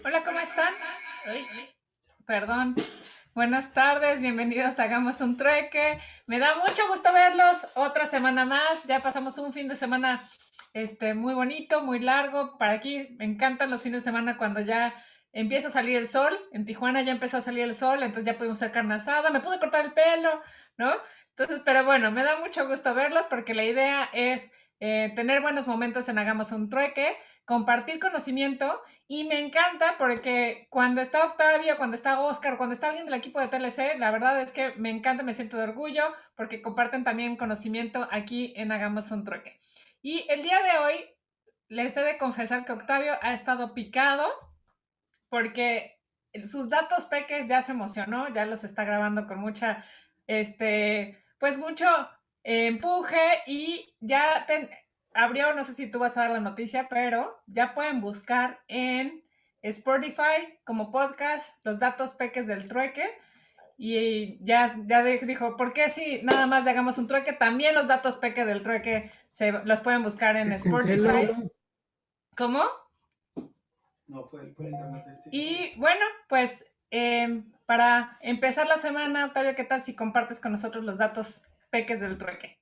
Hola, ¿cómo están? Ay, perdón. Buenas tardes, bienvenidos a Hagamos un Trueque. Me da mucho gusto verlos otra semana más. Ya pasamos un fin de semana muy bonito, muy largo. Para aquí me encantan los fines de semana cuando ya empieza a salir el sol. En Tijuana ya empezó a salir el sol, entonces ya pudimos hacer carne asada. Me pude cortar el pelo, ¿no? Entonces, pero bueno, me da mucho gusto verlos porque la idea es tener buenos momentos en Hagamos un Trueque, compartir conocimiento y me encanta porque cuando está Octavio, cuando está Oscar, cuando está alguien del equipo de TLC, la verdad es que me encanta, me siento de orgullo porque comparten también conocimiento aquí en Hagamos un Trueque. Y el día de hoy les he de confesar que Octavio ha estado picado porque sus datos peques ya se emocionó, ya los está grabando con mucha, pues mucho empuje y ya abrió, no sé si tú vas a dar la noticia, pero ya pueden buscar en Spotify como podcast los datos peques del trueque y ya dijo, ¿por qué si nada más le hagamos un trueque? También los datos peques del trueque los pueden buscar en Se Spotify. congeló. ¿Cómo? No, fue el internet. Sí, Y bueno, pues para empezar la semana, Octavio, ¿qué tal si compartes con nosotros los datos peques del trueque?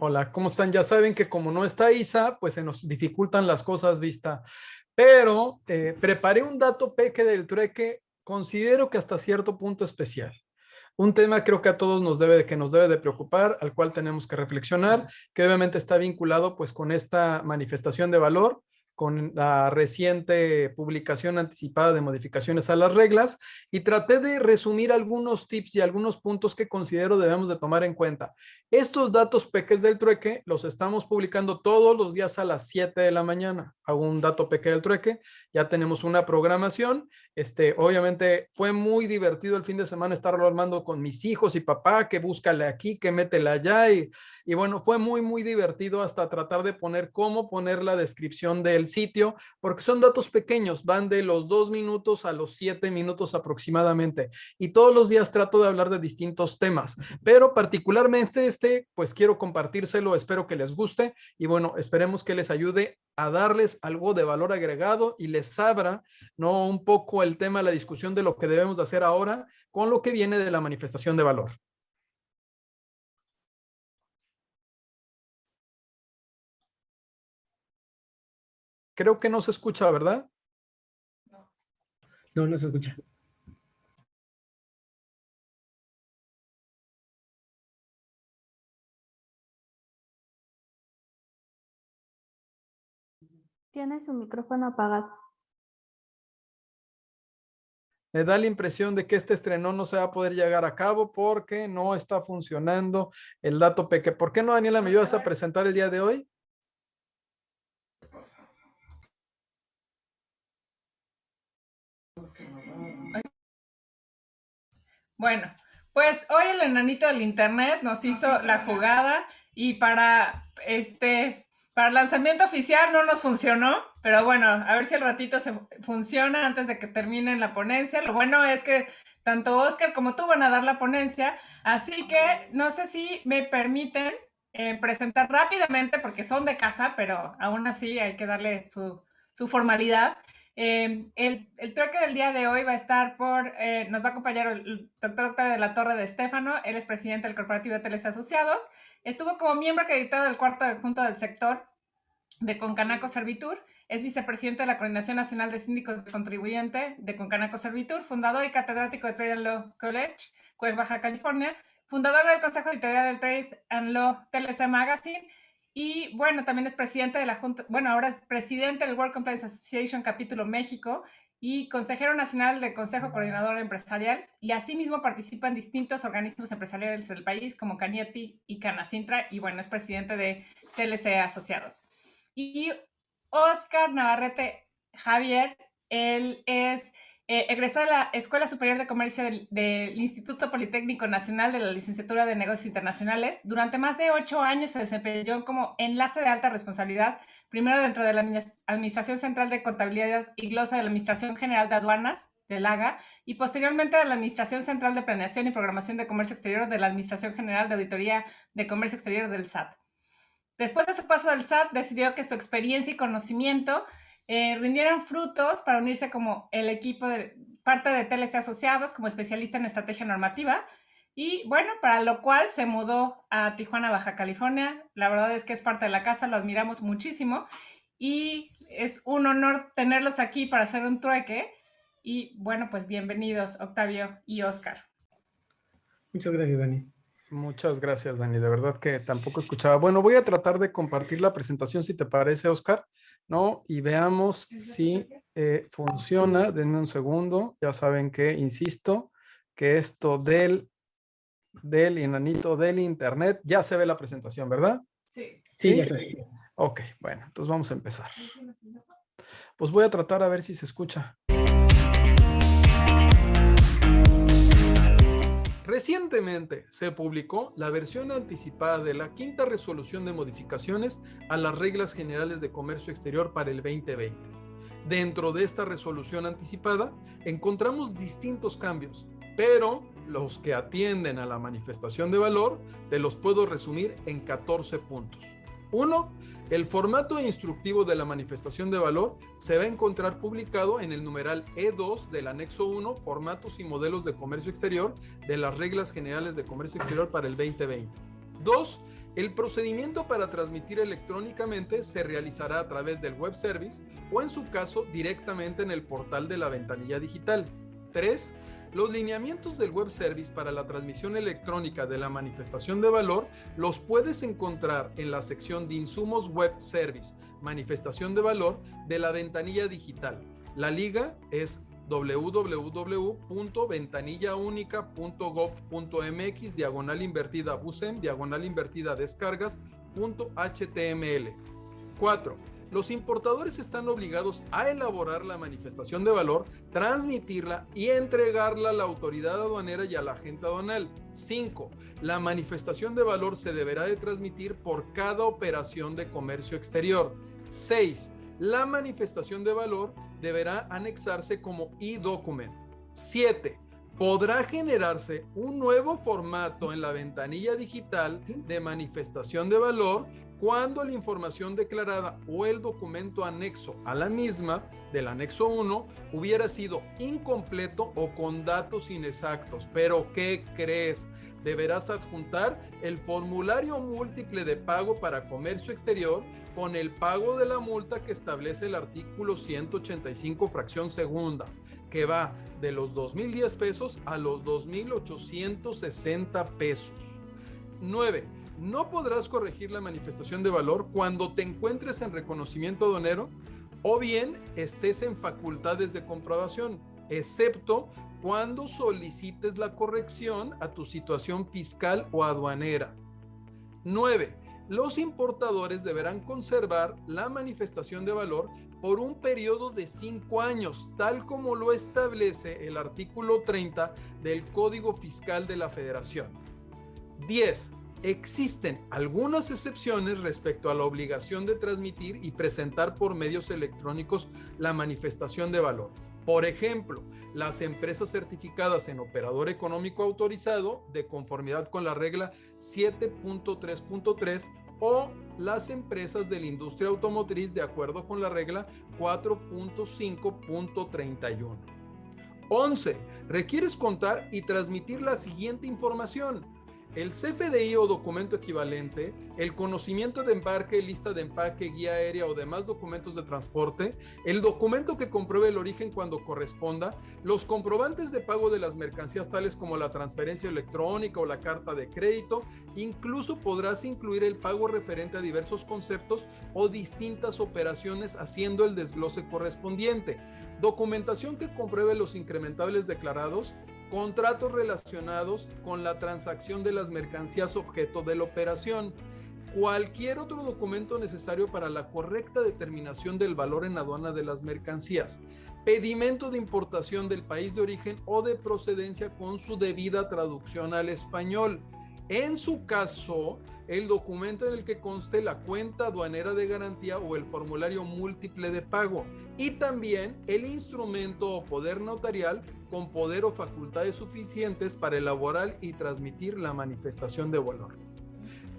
Hola, ¿cómo están? Ya saben que como no está Isa, pues se nos dificultan las cosas vista. Pero preparé un dato peque del trueque, considero que hasta cierto punto especial. Un tema creo que a todos nos debe de preocupar, al cual tenemos que reflexionar, que obviamente está vinculado pues con esta manifestación de valor, con la reciente publicación anticipada de modificaciones a las reglas, y traté de resumir algunos tips y algunos puntos que considero debemos de tomar en cuenta. Estos datos peques del trueque los estamos publicando todos los días a las 7 de la mañana. Hago un dato peque del trueque, ya tenemos una programación. Obviamente fue muy divertido el fin de semana estarlo armando con mis hijos y papá, que búscale aquí, que métele allá. Y bueno, fue muy, muy divertido hasta tratar de poner cómo poner la descripción del sitio, porque son datos pequeños, van de los 2 minutos a los 7 minutos aproximadamente. Y todos los días trato de hablar de distintos temas, pero particularmente pues quiero compartírselo, espero que les guste y bueno, esperemos que les ayude a darles algo de valor agregado y les abra, ¿no? Un poco el tema, la discusión de lo que debemos de hacer ahora con lo que viene de la manifestación de valor. Creo que no se escucha, ¿verdad? No, no se escucha. Tiene su micrófono apagado. Me da la impresión de que este estreno no se va a poder llegar a cabo porque no está funcionando el dato peque. ¿Por qué no, Daniela, me ayudas a presentar el día de hoy? Bueno, pues hoy el enanito del internet nos hizo la jugada y para el lanzamiento oficial no nos funcionó, pero bueno, a ver si el ratito se funciona antes de que termine la ponencia. Lo bueno es que tanto Oscar como tú van a dar la ponencia, así que no sé si me permiten presentar rápidamente, porque son de casa, pero aún así hay que darle su formalidad. El trueque del día de hoy va a estar nos va a acompañar el doctor Octavio de la Torre de Estéfano, él es presidente del Corporativo de Teles Asociados, estuvo como miembro acreditado del cuarto adjunto del sector de Concanaco Servitur, es vicepresidente de la Coordinación Nacional de Síndicos de Contribuyente de Concanaco Servitur, fundador y catedrático de Trade and Law College, Cuebec, Baja California, fundador del Consejo Editorial del Trade and Law TLC Magazine, y bueno, también es presidente de la Junta, bueno, ahora es presidente del World Compliance Association Capítulo México y consejero nacional del Consejo Coordinador Empresarial, y asimismo participa en distintos organismos empresariales del país como Canieti y Canacintra, y bueno, es presidente de TLC Asociados. Y Oscar Navarrete Javier, él es egresó de la Escuela Superior de Comercio del Instituto Politécnico Nacional de la Licenciatura de Negocios Internacionales. Durante más de 8 años se desempeñó como enlace de alta responsabilidad, primero dentro de la Administración Central de Contabilidad y Glosa de la Administración General de Aduanas, del AGA, y posteriormente de la Administración Central de Planeación y Programación de Comercio Exterior de la Administración General de Auditoría de Comercio Exterior del SAT. Después de su paso del SAT, decidió que su experiencia y conocimiento rindieran frutos para unirse como el equipo de parte de TLC Asociados como especialista en estrategia normativa. Y bueno, para lo cual se mudó a Tijuana, Baja California. La verdad es que es parte de la casa, lo admiramos muchísimo. Y es un honor tenerlos aquí para hacer un trueque. Y bueno, pues bienvenidos, Octavio y Oscar. Muchas gracias, Dani. Muchas gracias, Dani. De verdad que tampoco escuchaba. Bueno, voy a tratar de compartir la presentación, si te parece, Oscar, ¿no? Y veamos si funciona. Denme un segundo. Ya saben que, insisto, que esto del enanito del internet, ya se ve la presentación, ¿verdad? Sí. Sí, ya sé. Ok, bueno, entonces vamos a empezar. Pues voy a tratar a ver si se escucha. Recientemente se publicó la versión anticipada de la quinta resolución de modificaciones a las reglas generales de comercio exterior para el 2020. Dentro de esta resolución anticipada encontramos distintos cambios, pero los que atienden a la manifestación de valor te los puedo resumir en 14 puntos. 1. El formato instructivo de la manifestación de valor se va a encontrar publicado en el numeral E2 del anexo 1, formatos y modelos de comercio exterior de las reglas generales de comercio exterior para el 2020. 2. El procedimiento para transmitir electrónicamente se realizará a través del web service o en su caso directamente en el portal de la ventanilla digital. 3. Los lineamientos del web service para la transmisión electrónica de la manifestación de valor los puedes encontrar en la sección de insumos web service, manifestación de valor de la ventanilla digital. La liga es www.ventanilla-única.gov.mx/busem/descargas.html. 4. Los importadores están obligados a elaborar la manifestación de valor, transmitirla y entregarla a la autoridad aduanera y al agente aduanal. 5. La manifestación de valor se deberá de transmitir por cada operación de comercio exterior. 6. La manifestación de valor deberá anexarse como e-document. 7. Podrá generarse un nuevo formato en la ventanilla digital de manifestación de valor cuando la información declarada o el documento anexo a la misma del anexo 1 hubiera sido incompleto o con datos inexactos. Pero ¿qué crees? Deberás adjuntar el formulario múltiple de pago para comercio exterior con el pago de la multa que establece el artículo 185 fracción segunda, que va de los 2,010 pesos a los 2,860 pesos. 9. No podrás corregir la manifestación de valor cuando te encuentres en reconocimiento aduanero o bien estés en facultades de comprobación, excepto cuando solicites la corrección a tu situación fiscal o aduanera. 9. Los importadores deberán conservar la manifestación de valor por un periodo de 5 años, tal como lo establece el artículo 30 del Código Fiscal de la Federación. 10. Existen algunas excepciones respecto a la obligación de transmitir y presentar por medios electrónicos la manifestación de valor. Por ejemplo, las empresas certificadas en operador económico autorizado de conformidad con la regla 7.3.3 o las empresas de la industria automotriz de acuerdo con la regla 4.5.31. 11. Requieres contar y transmitir la siguiente información: el CFDI o documento equivalente, el conocimiento de embarque, lista de empaque, guía aérea o demás documentos de transporte, el documento que compruebe el origen cuando corresponda, los comprobantes de pago de las mercancías tales como la transferencia electrónica o la carta de crédito. Incluso podrás incluir el pago referente a diversos conceptos o distintas operaciones haciendo el desglose correspondiente, documentación que compruebe los incrementables declarados, contratos relacionados con la transacción de las mercancías objeto de la operación, cualquier otro documento necesario para la correcta determinación del valor en aduana de las mercancías. pedimento de importación del país de origen o de procedencia con su debida traducción al español. En su caso, el documento en el que conste la cuenta aduanera de garantía o el formulario múltiple de pago, y también el instrumento o poder notarial con poder o facultades suficientes para elaborar y transmitir la manifestación de valor.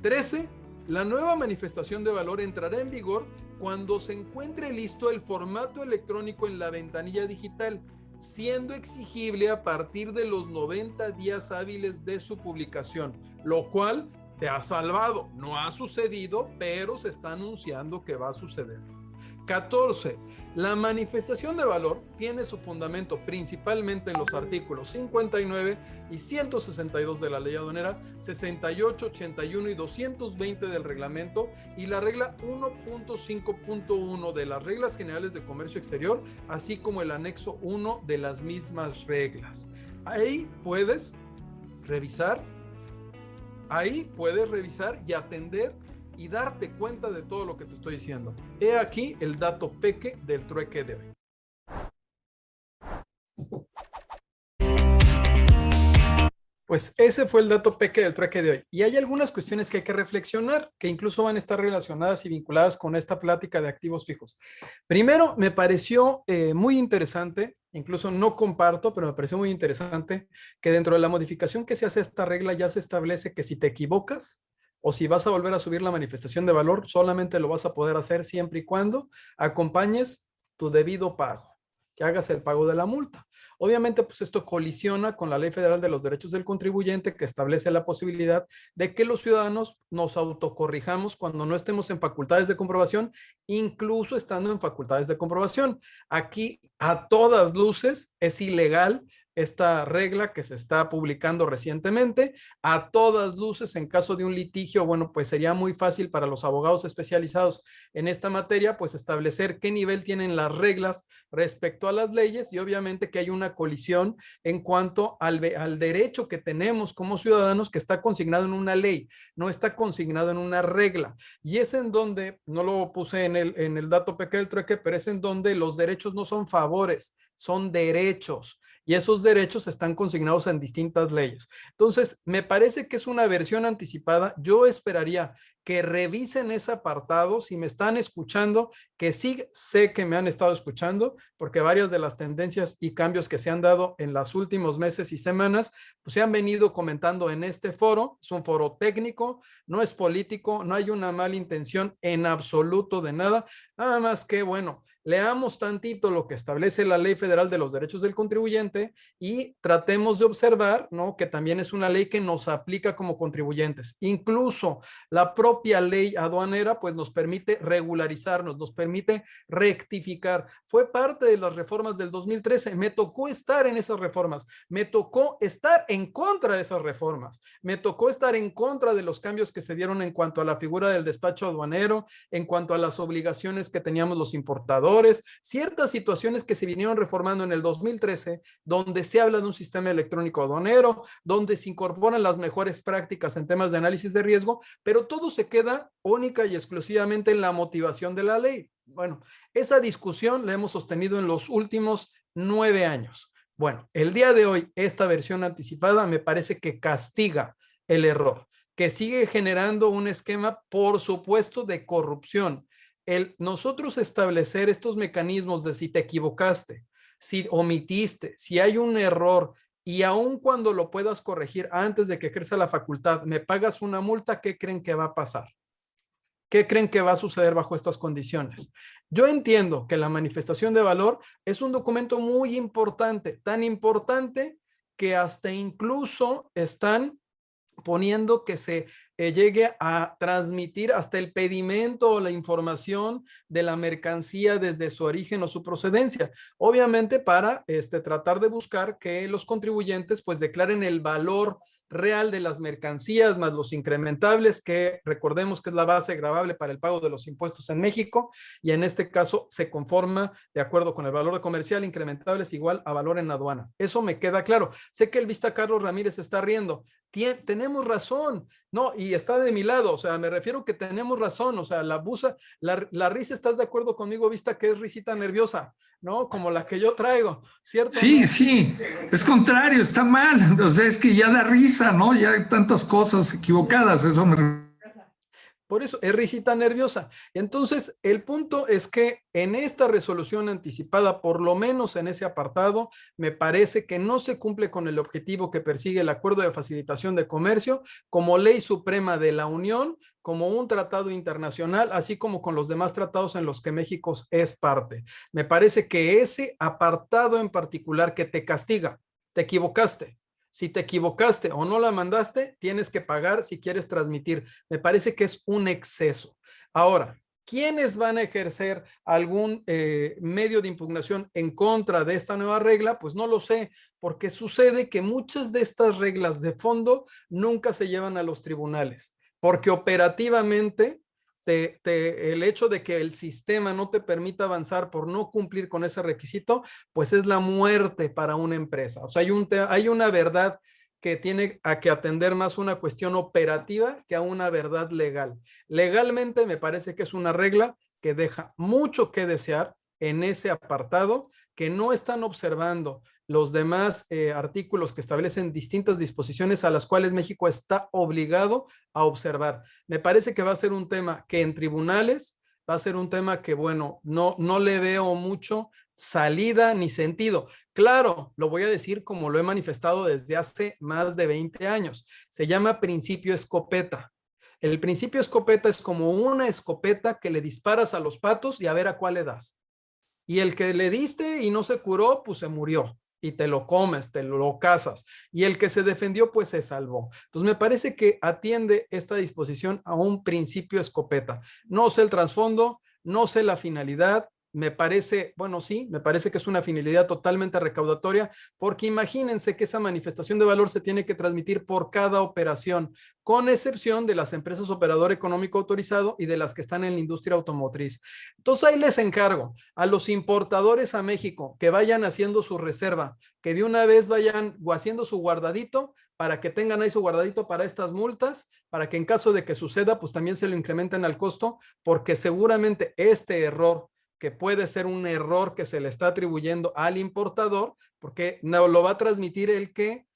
13. La nueva manifestación de valor entrará en vigor cuando se encuentre listo el formato electrónico en la ventanilla digital, siendo exigible a partir de los 90 días hábiles de su publicación, lo cual te ha salvado. No ha sucedido, pero se está anunciando que va a suceder. 14. La manifestación de valor tiene su fundamento principalmente en los artículos 59 y 162 de la Ley Aduanera, 68, 81 y 220 del reglamento y la regla 1.5.1 de las reglas generales de comercio exterior, así como el anexo 1 de las mismas reglas. Ahí puedes revisar y atender y darte cuenta de todo lo que te estoy diciendo. He aquí el dato peque del trueque de hoy. Pues ese fue el dato peque del trueque de hoy. Y hay algunas cuestiones que hay que reflexionar, que incluso van a estar relacionadas y vinculadas con esta plática de activos fijos. Primero, me pareció muy interesante, incluso no comparto, pero me pareció muy interesante que dentro de la modificación que se hace a esta regla ya se establece que si te equivocas, o si vas a volver a subir la manifestación de valor, solamente lo vas a poder hacer siempre y cuando acompañes tu debido pago, que hagas el pago de la multa. Obviamente, pues esto colisiona con la Ley Federal de los Derechos del Contribuyente, que establece la posibilidad de que los ciudadanos nos autocorrijamos cuando no estemos en facultades de comprobación, incluso estando en facultades de comprobación. Aquí, a todas luces, es ilegal esta regla que se está publicando recientemente. A todas luces, en caso de un litigio, bueno, pues sería muy fácil para los abogados especializados en esta materia, pues establecer qué nivel tienen las reglas respecto a las leyes, y obviamente que hay una colisión en cuanto al derecho que tenemos como ciudadanos, que está consignado en una ley, no está consignado en una regla. Y es en donde, no lo puse en el dato pequeño del trueque, pero es en donde los derechos no son favores, son derechos. Y esos derechos están consignados en distintas leyes. Entonces, me parece que es una versión anticipada. Yo esperaría que revisen ese apartado. Si me están escuchando, que sí sé que me han estado escuchando, porque varias de las tendencias y cambios que se han dado en los últimos meses y semanas, pues se han venido comentando en este foro. Es un foro técnico, no es político, no hay una mala intención en absoluto de nada. Nada más que, bueno, leamos tantito lo que establece la Ley Federal de los Derechos del Contribuyente y tratemos de observar, ¿no?, que también es una ley que nos aplica como contribuyentes. Incluso la propia ley aduanera pues nos permite regularizarnos, nos permite rectificar. Fue parte de las reformas del 2013. Me tocó estar en esas reformas, me tocó estar en contra de esas reformas, me tocó estar en contra de los cambios que se dieron en cuanto a la figura del despacho aduanero, en cuanto a las obligaciones que teníamos los importadores, ciertas situaciones que se vinieron reformando en el 2013, donde se habla de un sistema electrónico aduanero, donde se incorporan las mejores prácticas en temas de análisis de riesgo, pero todo se queda única y exclusivamente en la motivación de la ley. Bueno, esa discusión la hemos sostenido en los últimos 9 años. Bueno, el día de hoy, esta versión anticipada me parece que castiga el error, que sigue generando un esquema, por supuesto, de corrupción. Nosotros establecer estos mecanismos de si te equivocaste, si omitiste, si hay un error, y aun cuando lo puedas corregir antes de que ejerza la facultad, me pagas una multa, ¿qué creen que va a pasar? ¿Qué creen que va a suceder bajo estas condiciones? Yo entiendo que la manifestación de valor es un documento muy importante, tan importante que hasta incluso están poniendo que se llegue a transmitir hasta el pedimento o la información de la mercancía desde su origen o su procedencia. Obviamente para tratar de buscar que los contribuyentes pues declaren el valor real de las mercancías más los incrementables, que recordemos que es la base gravable para el pago de los impuestos en México, y en este caso se conforma de acuerdo con el valor de comercial. Incrementable es igual a valor en aduana. Eso me queda claro. Sé que el vista Carlos Ramírez está riendo. tenemos razón, no, y está de mi lado, o sea, me refiero que tenemos razón, o sea, la risa, ¿estás de acuerdo conmigo, vista que es risita nerviosa, ¿no? Como la que yo traigo, ¿cierto? Sí, sí, es contrario, está mal, o sea, es que ya da risa, ¿no? Ya hay tantas cosas equivocadas, eso me... Por eso es risita nerviosa. Entonces, el punto es que en esta resolución anticipada, por lo menos en ese apartado, me parece que no se cumple con el objetivo que persigue el Acuerdo de Facilitación de Comercio como ley suprema de la Unión, como un tratado internacional, así como con los demás tratados en los que México es parte. Me parece que ese apartado en particular que te castiga, te equivocaste. Si te equivocaste o no la mandaste, tienes que pagar si quieres transmitir. Me parece que es un exceso. Ahora, ¿quiénes van a ejercer algún medio de impugnación en contra de esta nueva regla? Pues no lo sé, porque sucede que muchas de estas reglas de fondo nunca se llevan a los tribunales, porque operativamente el hecho de que el sistema no te permita avanzar por no cumplir con ese requisito, pues es la muerte para una empresa. O sea, hay una verdad que tiene a que atender más una cuestión operativa que a una verdad legal. Legalmente me parece que es una regla que deja mucho que desear en ese apartado, que no están observando los demás artículos que establecen distintas disposiciones a las cuales México está obligado a observar. Me parece que va a ser un tema que en tribunales va a ser un tema que, bueno, no le veo mucho salida ni sentido. Claro, lo voy a decir como lo he manifestado desde hace más de 20 años. Se llama principio escopeta. El principio escopeta es como una escopeta que le disparas a los patos y a ver a cuál le das. Y el que le diste y no se curó, pues se murió y te lo comes, te lo cazas. Y el que se defendió, pues se salvó. Entonces me parece que atiende esta disposición a un principio escopeta. No sé el trasfondo, no sé la finalidad. Me parece, bueno, sí, me parece que es una finalidad totalmente recaudatoria, porque imagínense que esa manifestación de valor se tiene que transmitir por cada operación, con excepción de las empresas operador económico autorizado y de las que están en la industria automotriz. Entonces ahí les encargo a los importadores a México que vayan haciendo su reserva, que de una vez vayan haciendo su guardadito para que tengan ahí su guardadito para estas multas, para que en caso de que suceda, pues también se lo incrementen al costo, porque seguramente este error, que puede ser un error que se le está atribuyendo al importador, porque no lo va a transmitir el que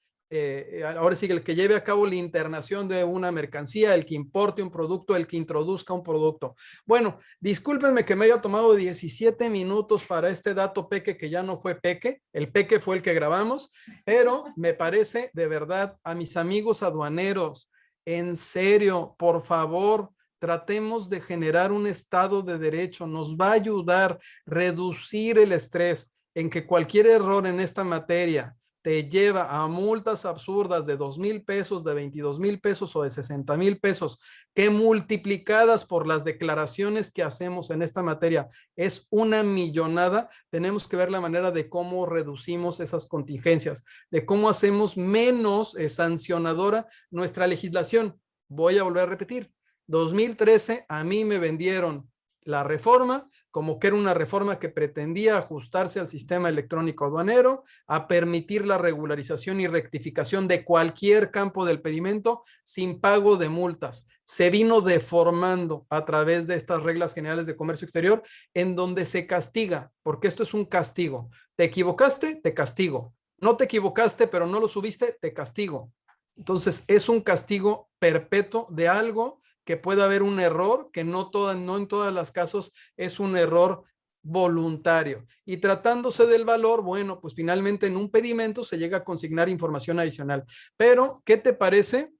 ahora sí, el que lleve a cabo la internación de una mercancía, el que importe un producto, el que introduzca un producto. Bueno, discúlpenme que me haya tomado 17 minutos para este dato peque, que ya no fue peque, el peque fue el que grabamos, pero me parece de verdad a mis amigos aduaneros, en serio, por favor, tratemos de generar un estado de derecho, nos va a ayudar a reducir el estrés en que cualquier error en esta materia te lleva a multas absurdas de 2,000 pesos, de 22,000 pesos o de 60,000 pesos, que multiplicadas por las declaraciones que hacemos en esta materia es una millonada. Tenemos que ver la manera de cómo reducimos esas contingencias, de cómo hacemos menos sancionadora nuestra legislación. Voy a volver a repetir, 2013 a mí me vendieron la reforma como que era una reforma que pretendía ajustarse al sistema electrónico aduanero, a permitir la regularización y rectificación de cualquier campo del pedimento sin pago de multas. Se vino deformando a través de estas reglas generales de comercio exterior, en donde se castiga, porque esto es un castigo. ¿Te equivocaste? Te castigo. No te equivocaste, pero no lo subiste, te castigo. Entonces, es un castigo perpetuo de algo que puede haber un error, que no en todos los casos es un error voluntario. Y tratándose del valor, bueno, pues finalmente en un pedimento se llega a consignar información adicional. Pero, ¿qué te parece,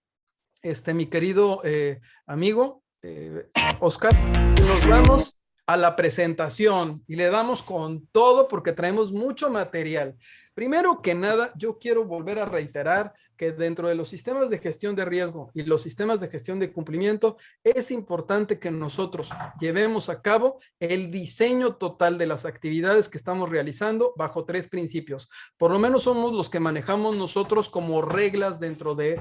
mi querido amigo Oscar? Nos vamos a la presentación y le damos con todo porque traemos mucho material. Primero que nada, yo quiero volver a reiterar que dentro de los sistemas de gestión de riesgo y los sistemas de gestión de cumplimiento, es importante que nosotros llevemos a cabo el diseño total de las actividades que estamos realizando bajo 3 principios. Por lo menos somos los que manejamos nosotros como reglas dentro de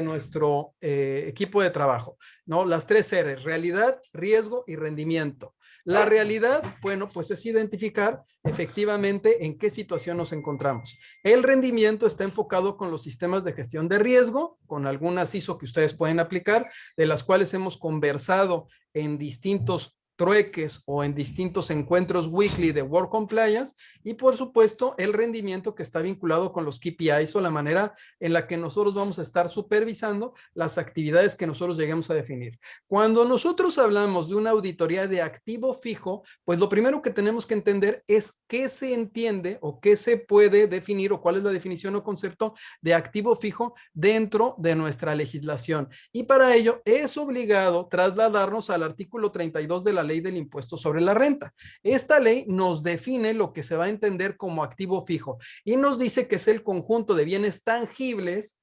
nuestro equipo de trabajo, ¿no? Las 3 R's: realidad, riesgo y rendimiento. La realidad, bueno, pues es identificar efectivamente en qué situación nos encontramos. El rendimiento está enfocado con los sistemas de gestión de riesgo, con algunas ISO que ustedes pueden aplicar, de las cuales hemos conversado en distintos trueques o en distintos encuentros weekly de Work Compliance, y por supuesto el rendimiento que está vinculado con los KPIs o la manera en la que nosotros vamos a estar supervisando las actividades que nosotros lleguemos a definir. Cuando nosotros hablamos de una auditoría de activo fijo, pues lo primero que tenemos que entender es qué se entiende o qué se puede definir o cuál es la definición o concepto de activo fijo dentro de nuestra legislación. Y para ello es obligado trasladarnos al artículo 32 de la Ley del Impuesto sobre la Renta. Esta ley nos define lo que se va a entender como activo fijo y nos dice que es el conjunto de bienes tangibles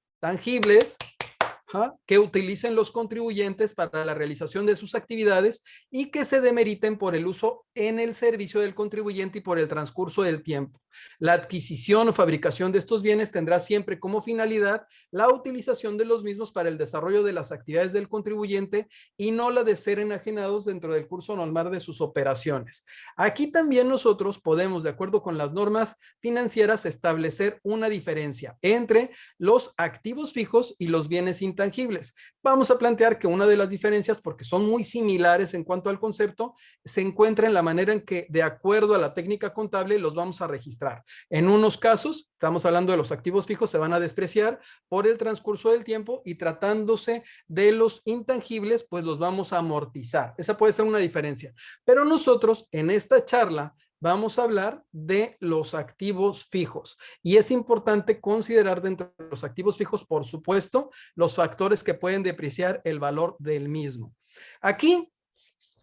que utilicen los contribuyentes para la realización de sus actividades y que se demeriten por el uso en el servicio del contribuyente y por el transcurso del tiempo. La adquisición o fabricación de estos bienes tendrá siempre como finalidad la utilización de los mismos para el desarrollo de las actividades del contribuyente y no la de ser enajenados dentro del curso normal de sus operaciones. Aquí también nosotros podemos, de acuerdo con las normas financieras, establecer una diferencia entre los activos fijos y los bienes intangibles. Vamos a plantear que una de las diferencias, porque son muy similares en cuanto al concepto, se encuentra en la manera en que, de acuerdo a la técnica contable, los vamos a registrar. En unos casos, estamos hablando de los activos fijos, se van a despreciar por el transcurso del tiempo, y tratándose de los intangibles, pues los vamos a amortizar. Esa puede ser una diferencia. Pero nosotros en esta charla vamos a hablar de los activos fijos, y es importante considerar dentro de los activos fijos, por supuesto, los factores que pueden depreciar el valor del mismo. Aquí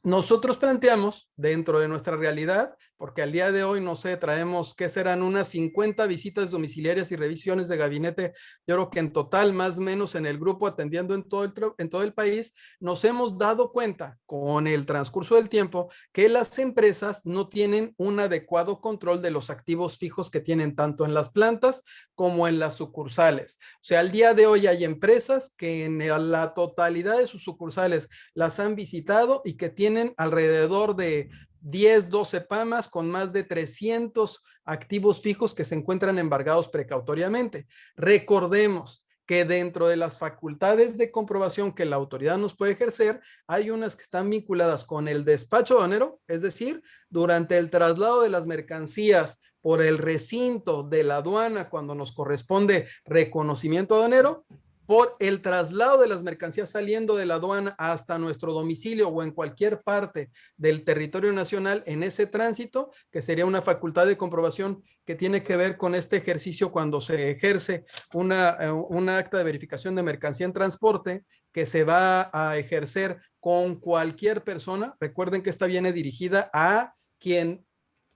nosotros planteamos dentro de nuestra realidad, porque al día de hoy, no sé, traemos, ¿qué serán? Unas 50 visitas domiciliarias y revisiones de gabinete. Yo creo que en total, más o menos en el grupo, atendiendo en todo el país, nos hemos dado cuenta con el transcurso del tiempo que las empresas no tienen un adecuado control de los activos fijos que tienen tanto en las plantas como en las sucursales. O sea, al día de hoy hay empresas que en la totalidad de sus sucursales las han visitado y que tienen alrededor de 10, 12 PAMAs con más de 300 activos fijos que se encuentran embargados precautoriamente. Recordemos que dentro de las facultades de comprobación que la autoridad nos puede ejercer, hay unas que están vinculadas con el despacho aduanero, es decir, durante el traslado de las mercancías por el recinto de la aduana cuando nos corresponde reconocimiento aduanero, por el traslado de las mercancías saliendo de la aduana hasta nuestro domicilio o en cualquier parte del territorio nacional en ese tránsito, que sería una facultad de comprobación que tiene que ver con este ejercicio cuando se ejerce una acta de verificación de mercancía en transporte, que se va a ejercer con cualquier persona. Recuerden que esta viene dirigida a quien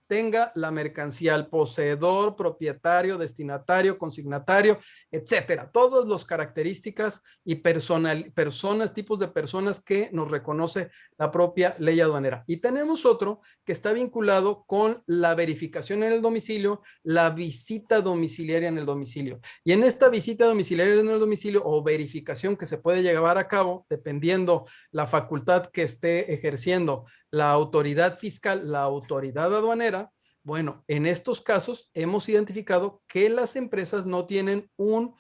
tenga la mercancía, al poseedor, propietario, destinatario, consignatario, etcétera. Todas las características y personas, tipos de personas que nos reconoce la propia ley aduanera. Y tenemos otro que está vinculado con la verificación en el domicilio, la visita domiciliaria en el domicilio. Y en esta visita domiciliaria en el domicilio o verificación que se puede llevar a cabo, dependiendo la facultad que esté ejerciendo la autoridad fiscal, la autoridad aduanera, bueno, en estos casos hemos identificado que las empresas no tienen un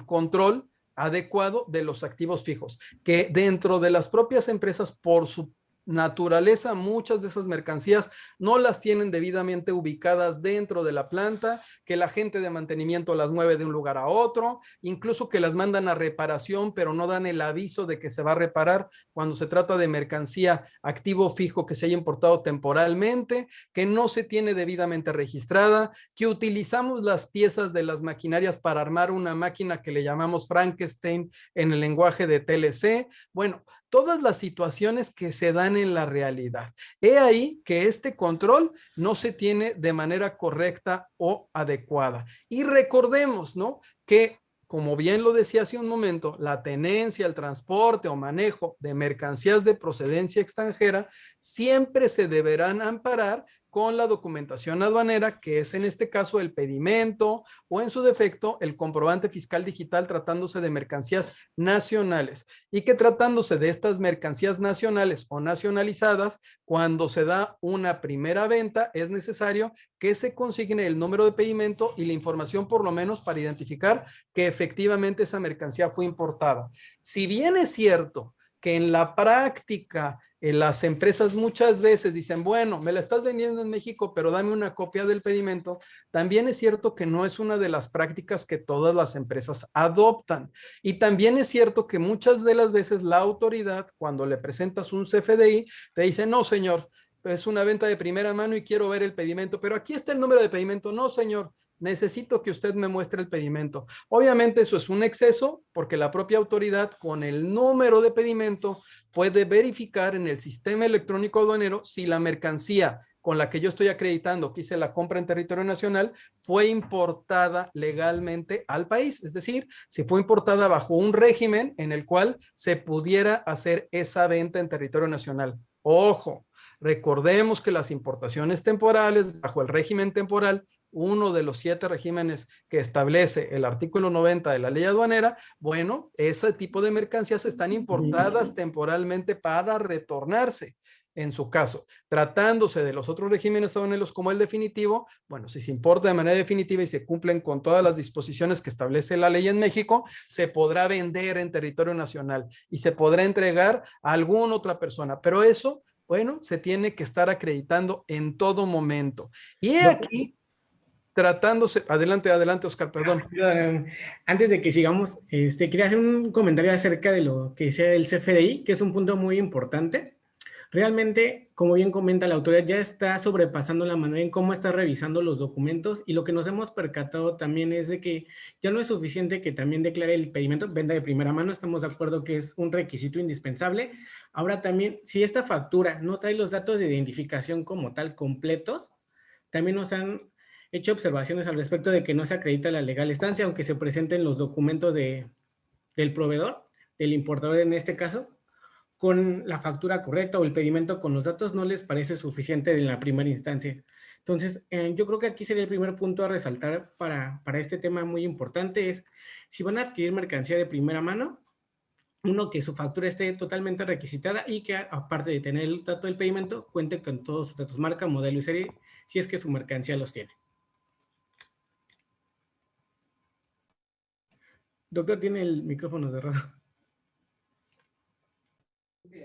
control adecuado de los activos fijos, que dentro de las propias empresas, por su naturaleza, muchas de esas mercancías no las tienen debidamente ubicadas dentro de la planta, que la gente de mantenimiento las mueve de un lugar a otro, incluso que las mandan a reparación, pero no dan el aviso de que se va a reparar cuando se trata de mercancía activo fijo que se haya importado temporalmente, que no se tiene debidamente registrada, que utilizamos las piezas de las maquinarias para armar una máquina que le llamamos Frankenstein en el lenguaje de TLC. Bueno, todas las situaciones que se dan en la realidad. He ahí que este control no se tiene de manera correcta o adecuada. Y recordemos, ¿no?, que, como bien lo decía hace un momento, la tenencia, el transporte o manejo de mercancías de procedencia extranjera siempre se deberán amparar con la documentación aduanera, que es en este caso el pedimento o en su defecto el comprobante fiscal digital tratándose de mercancías nacionales, y que tratándose de estas mercancías nacionales o nacionalizadas, cuando se da una primera venta es necesario que se consigne el número de pedimento y la información por lo menos para identificar que efectivamente esa mercancía fue importada. Si bien es cierto que en la práctica las empresas muchas veces dicen, bueno, me la estás vendiendo en México, pero dame una copia del pedimento, también es cierto que no es una de las prácticas que todas las empresas adoptan. Y también es cierto que muchas de las veces la autoridad, cuando le presentas un CFDI, te dice, no, señor, es una venta de primera mano y quiero ver el pedimento, pero aquí está el número de pedimento. No, señor, necesito que usted me muestre el pedimento. Obviamente eso es un exceso porque la propia autoridad con el número de pedimento puede verificar en el sistema electrónico aduanero si la mercancía con la que yo estoy acreditando que hice la compra en territorio nacional fue importada legalmente al país. Es decir, si fue importada bajo un régimen en el cual se pudiera hacer esa venta en territorio nacional. Ojo, recordemos que las importaciones temporales bajo el régimen temporal, uno de los 7 regímenes que establece el artículo 90 de la ley aduanera, bueno, ese tipo de mercancías están importadas temporalmente para retornarse. En su caso, tratándose de los otros regímenes aduaneros como el definitivo, bueno, si se importa de manera definitiva y se cumplen con todas las disposiciones que establece la ley en México, se podrá vender en territorio nacional y se podrá entregar a alguna otra persona, pero eso, bueno, se tiene que estar acreditando en todo momento. Y aquí tratándose, adelante, Oscar, perdón. Antes de que sigamos, quería hacer un comentario acerca de lo que decía el CFDI, que es un punto muy importante. Realmente, como bien comenta la autoridad, ya está sobrepasando la manera en cómo está revisando los documentos, y lo que nos hemos percatado también es de que ya no es suficiente que también declare el pedimento, venta de primera mano, estamos de acuerdo que es un requisito indispensable. Ahora también, si esta factura no trae los datos de identificación como tal completos, también nos han hecho observaciones al respecto de que no se acredita la legal estancia, aunque se presenten los documentos del proveedor, del importador en este caso, con la factura correcta o el pedimento con los datos, no les parece suficiente en la primera instancia. Entonces, yo creo que aquí sería el primer punto a resaltar para este tema muy importante, es si van a adquirir mercancía de primera mano, uno, que su factura esté totalmente requisitada y que, aparte de tener el dato del pedimento, cuente con todos sus datos, marca, modelo y serie, si es que su mercancía los tiene. Doctor, tiene el micrófono cerrado.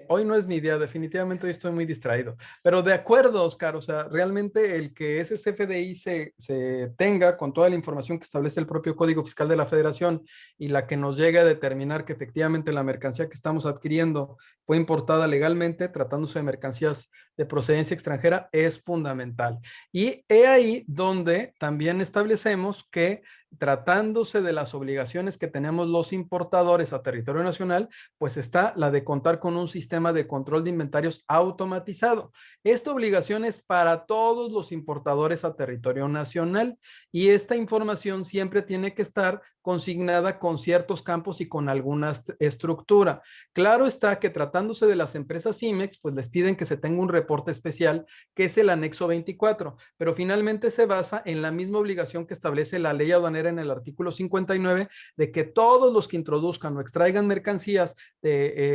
Hoy no es mi día, definitivamente hoy estoy muy distraído. Pero de acuerdo, Oscar, o sea, realmente el que ese CFDI se tenga con toda la información que establece el propio Código Fiscal de la Federación y la que nos llegue a determinar que efectivamente la mercancía que estamos adquiriendo fue importada legalmente, tratándose de mercancías de procedencia extranjera, es fundamental. Y he ahí donde también establecemos que tratándose de las obligaciones que tenemos los importadores a territorio nacional, pues está la de contar con un sistema de control de inventarios automatizado. Esta obligación es para todos los importadores a territorio nacional y esta información siempre tiene que estar consignada con ciertos campos y con alguna estructura. Claro está que tratándose de las empresas IMEX, pues les piden que se tenga un reporte especial que es el anexo 24, pero finalmente se basa en la misma obligación que establece la ley aduanera en el artículo 59 de que todos los que introduzcan o extraigan mercancías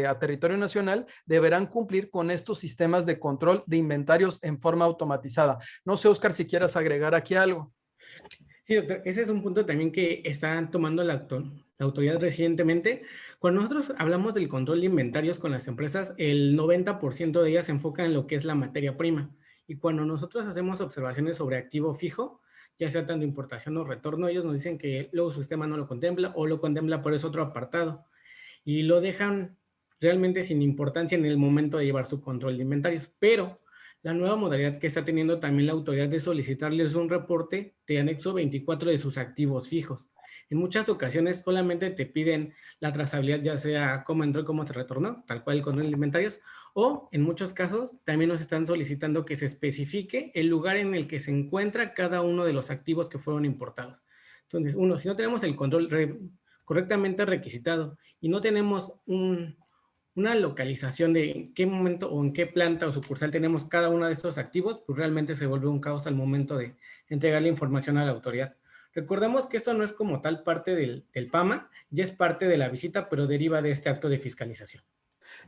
a territorio nacional deberán cumplir con estos sistemas de control de inventarios en forma automatizada. No sé, Oscar, si quieras agregar aquí algo. Sí, doctor, ese es un punto también que están tomando la autoridad recientemente. Cuando nosotros hablamos del control de inventarios con las empresas, el 90% de ellas se enfocan en lo que es la materia prima. Y cuando nosotros hacemos observaciones sobre activo fijo, ya sea tanto importación o retorno, ellos nos dicen que luego su sistema no lo contempla o lo contempla, pero es otro apartado. Y lo dejan realmente sin importancia en el momento de llevar su control de inventarios. Pero la nueva modalidad que está teniendo también la autoridad de solicitarles un reporte de anexo 24 de sus activos fijos. En muchas ocasiones solamente te piden la trazabilidad, ya sea cómo entró y cómo se retornó, tal cual el control de inventarios, o en muchos casos también nos están solicitando que se especifique el lugar en el que se encuentra cada uno de los activos que fueron importados. Entonces, si no tenemos el control correctamente requisitado y no tenemos una localización de en qué momento o en qué planta o sucursal tenemos cada uno de estos activos, pues realmente se vuelve un caos al momento de entregar la información a la autoridad. Recordemos que esto no es como tal parte del PAMA, ya es parte de la visita, pero deriva de este acto de fiscalización.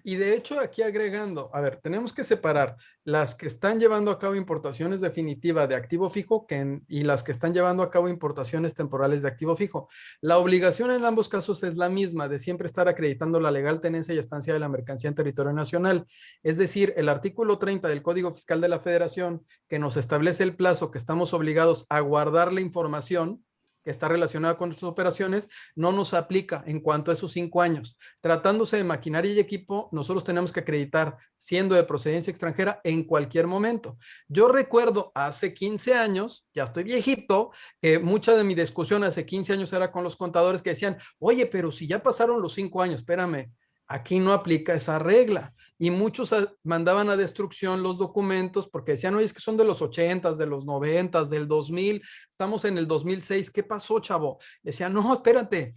Y de hecho, aquí agregando, a ver, tenemos que separar las que están llevando a cabo importaciones definitivas de activo fijo y las que están llevando a cabo importaciones temporales de activo fijo. La obligación en ambos casos es la misma, de siempre estar acreditando la legal tenencia y estancia de la mercancía en territorio nacional. Es decir, el artículo 30 del Código Fiscal de la Federación, que nos establece el plazo que estamos obligados a guardar la información que está relacionada con nuestras operaciones, no nos aplica en cuanto a esos 5 años. Tratándose de maquinaria y equipo, nosotros tenemos que acreditar, siendo de procedencia extranjera, en cualquier momento. Yo recuerdo hace 15 años, ya estoy viejito, que mucha de mi discusión hace 15 años era con los contadores que decían, oye, pero si ya pasaron los 5 años, espérame, aquí no aplica esa regla. Y muchos mandaban a destrucción los documentos porque decían, oye, es que son de los 80s, de los 90s, del 2000, estamos en el 2006, ¿qué pasó, chavo? Decían, no, espérate,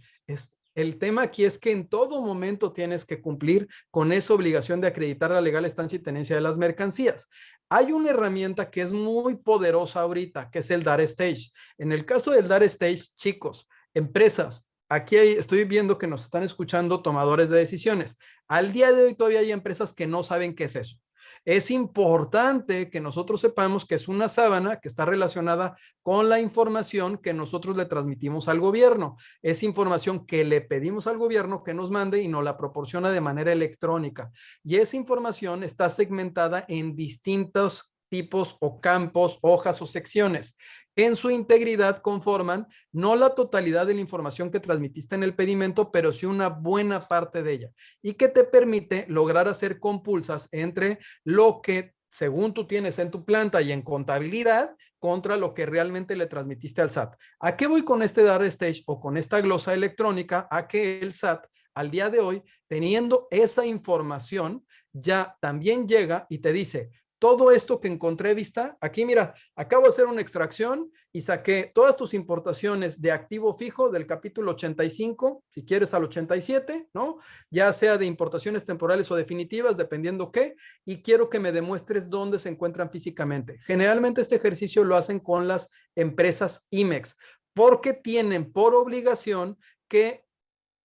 el tema aquí es que en todo momento tienes que cumplir con esa obligación de acreditar la legal estancia y tenencia de las mercancías. Hay una herramienta que es muy poderosa ahorita, que es el Data Stage. En el caso del Data Stage, chicos, empresas, aquí estoy viendo que nos están escuchando tomadores de decisiones. Al día de hoy todavía hay empresas que no saben qué es eso. Es importante que nosotros sepamos que es una sábana que está relacionada con la información que nosotros le transmitimos al gobierno. Es información que le pedimos al gobierno que nos mande y nos la proporciona de manera electrónica. Y esa información está segmentada en distintos tipos o campos, hojas o secciones que en su integridad conforman no la totalidad de la información que transmitiste en el pedimento, pero sí una buena parte de ella y que te permite lograr hacer compulsas entre lo que según tú tienes en tu planta y en contabilidad contra lo que realmente le transmitiste al SAT. ¿A qué voy con este Data Stage o con esta glosa electrónica? A que el SAT al día de hoy, teniendo esa información, ya también llega y te dice, todo esto que encontré vista, aquí mira, acabo de hacer una extracción y saqué todas tus importaciones de activo fijo del capítulo 85, si quieres al 87, ¿no? Ya sea de importaciones temporales o definitivas, dependiendo qué, y quiero que me demuestres dónde se encuentran físicamente. Generalmente este ejercicio lo hacen con las empresas IMEX, porque tienen por obligación que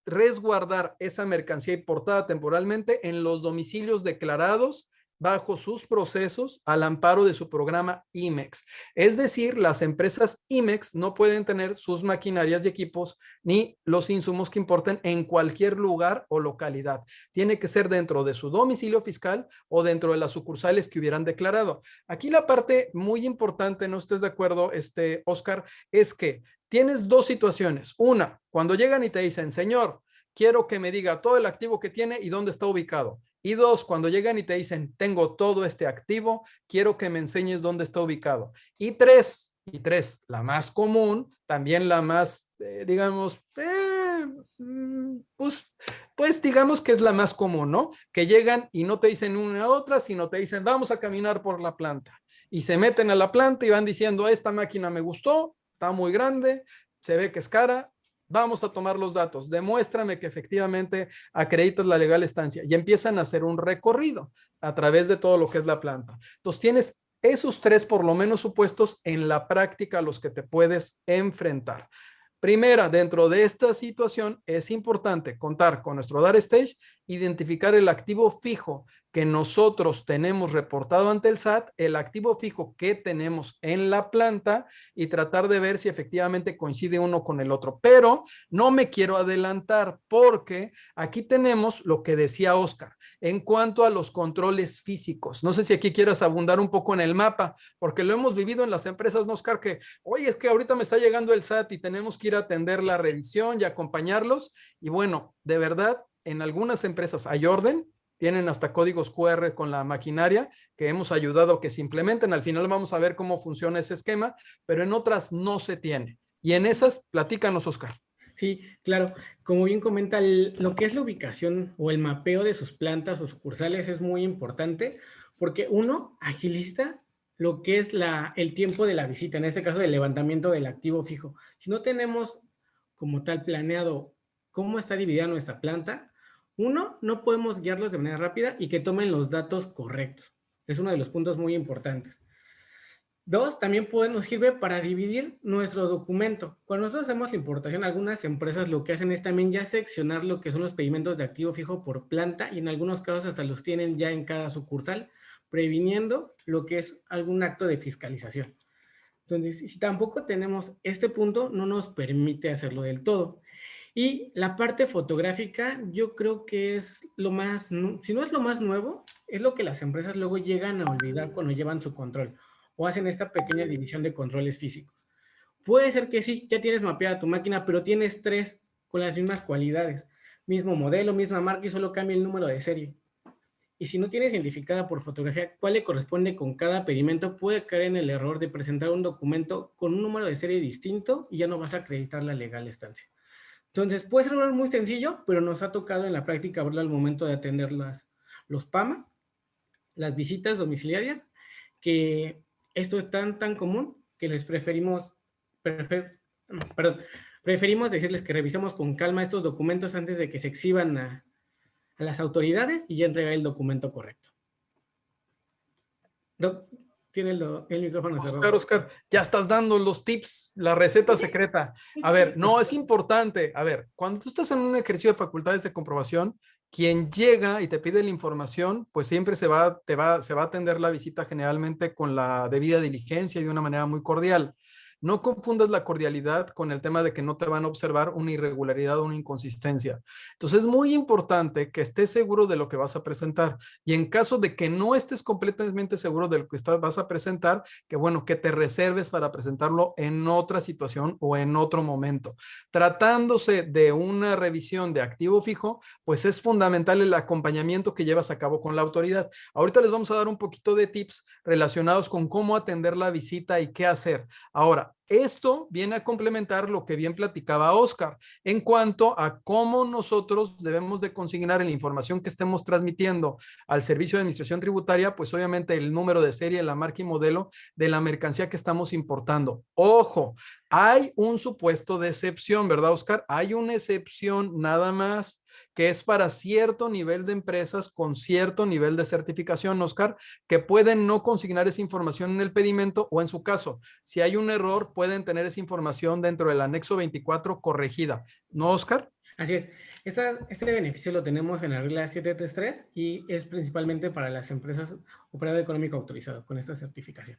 resguardar esa mercancía importada temporalmente en los domicilios declarados bajo sus procesos al amparo de su programa IMEX. Es decir, las empresas IMEX no pueden tener sus maquinarias y equipos ni los insumos que importen en cualquier lugar o localidad. Tiene que ser dentro de su domicilio fiscal o dentro de las sucursales que hubieran declarado. Aquí la parte muy importante, no estés de acuerdo, Oscar, es que tienes dos situaciones. Una, cuando llegan y te dicen, señor, quiero que me diga todo el activo que tiene y dónde está ubicado. Y dos, cuando llegan y te dicen, tengo todo este activo, quiero que me enseñes dónde está ubicado. Y tres, la más común, también la más, digamos, pues digamos que es la más común, ¿no? Que llegan y no te dicen una a otra, sino te dicen, vamos a caminar por la planta. Y se meten a la planta y van diciendo, esta máquina me gustó, está muy grande, se ve que es cara, vamos a tomar los datos, demuéstrame que efectivamente acreditas la legal estancia y empiezan a hacer un recorrido a través de todo lo que es la planta. Entonces tienes esos tres por lo menos supuestos en la práctica a los que te puedes enfrentar. Primera, dentro de esta situación es importante contar con nuestro Data Stage, identificar el activo fijo que nosotros tenemos reportado ante el SAT, el activo fijo que tenemos en la planta y tratar de ver si efectivamente coincide uno con el otro. Pero no me quiero adelantar porque aquí tenemos lo que decía Oscar en cuanto a los controles físicos. No sé si aquí quieras abundar un poco en el mapa, porque lo hemos vivido en las empresas, ¿no, Oscar? Que, oye, es que ahorita me está llegando el SAT y tenemos que ir a atender la revisión y acompañarlos. Y bueno, de verdad, en algunas empresas hay orden, tienen hasta códigos QR con la maquinaria que hemos ayudado a que se implementen. Al final vamos a ver cómo funciona ese esquema, pero en otras no se tiene. Y en esas, platícanos, Oscar. Sí, claro. Como bien comenta, lo que es la ubicación o el mapeo de sus plantas o sucursales es muy importante porque uno agiliza lo que es el tiempo de la visita, en este caso del levantamiento del activo fijo. Si no tenemos como tal planeado cómo está dividida nuestra planta, Uno, no podemos guiarlos de manera rápida y que tomen los datos correctos. Es uno de los puntos muy importantes. Dos, también nos sirve para dividir nuestro documento. Cuando nosotros hacemos la importación, algunas empresas lo que hacen es también ya seccionar lo que son los pedimentos de activo fijo por planta y en algunos casos hasta los tienen ya en cada sucursal, previniendo lo que es algún acto de fiscalización. Entonces, si tampoco tenemos este punto, no nos permite hacerlo del todo. Y la parte fotográfica, yo creo que es lo más, si no es lo más nuevo, es lo que las empresas luego llegan a olvidar cuando llevan su control o hacen esta pequeña división de controles físicos. Puede ser que sí, ya tienes mapeada tu máquina, pero tienes 3 con las mismas cualidades, mismo modelo, misma marca y solo cambia el número de serie. Y si no tienes identificada por fotografía cuál le corresponde con cada pedimento, puede caer en el error de presentar un documento con un número de serie distinto y ya no vas a acreditar la legal estancia. Entonces, puede ser muy sencillo, pero nos ha tocado en la práctica verlo al momento de atender los PAMAS, las visitas domiciliarias, que esto es tan común que les preferimos decirles que revisemos con calma estos documentos antes de que se exhiban a las autoridades y ya entregar el documento correcto. Doc, tiene el micrófono cerrado. Oscar, ya estás dando los tips, la receta secreta. A ver, no, es importante. A ver, cuando tú estás en un ejercicio de facultades de comprobación, quien llega y te pide la información, pues siempre se va a atender la visita generalmente con la debida diligencia y de una manera muy cordial. No confundas la cordialidad con el tema de que no te van a observar una irregularidad o una inconsistencia. Entonces es muy importante que estés seguro de lo que vas a presentar y en caso de que no estés completamente seguro de lo que vas a presentar, que bueno, que te reserves para presentarlo en otra situación o en otro momento. Tratándose de una revisión de activo fijo, pues es fundamental el acompañamiento que llevas a cabo con la autoridad. Ahorita les vamos a dar un poquito de tips relacionados con cómo atender la visita y qué hacer. Ahora, esto viene a complementar lo que bien platicaba Oscar en cuanto a cómo nosotros debemos de consignar en la información que estemos transmitiendo al servicio de administración tributaria, pues obviamente el número de serie, la marca y modelo de la mercancía que estamos importando. Ojo, hay un supuesto de excepción, ¿verdad, Oscar? Hay una excepción nada más que es para cierto nivel de empresas con cierto nivel de certificación, Oscar, que pueden no consignar esa información en el pedimento o en su caso, si hay un error, pueden tener esa información dentro del anexo 24 corregida. ¿No, Oscar? Así es. Este beneficio lo tenemos en la regla 733 y es principalmente para las empresas operador económico autorizado con esta certificación.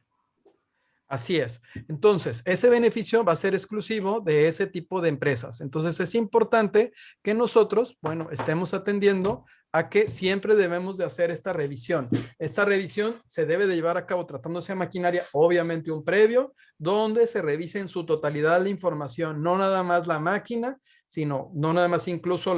Así es. Entonces, ese beneficio va a ser exclusivo de ese tipo de empresas. Entonces, es importante que nosotros, bueno, estemos atendiendo a que siempre debemos de hacer esta revisión. Esta revisión se debe de llevar a cabo tratándose de maquinaria, obviamente un previo, donde se revise en su totalidad la información, no nada más la máquina, sino no nada más incluso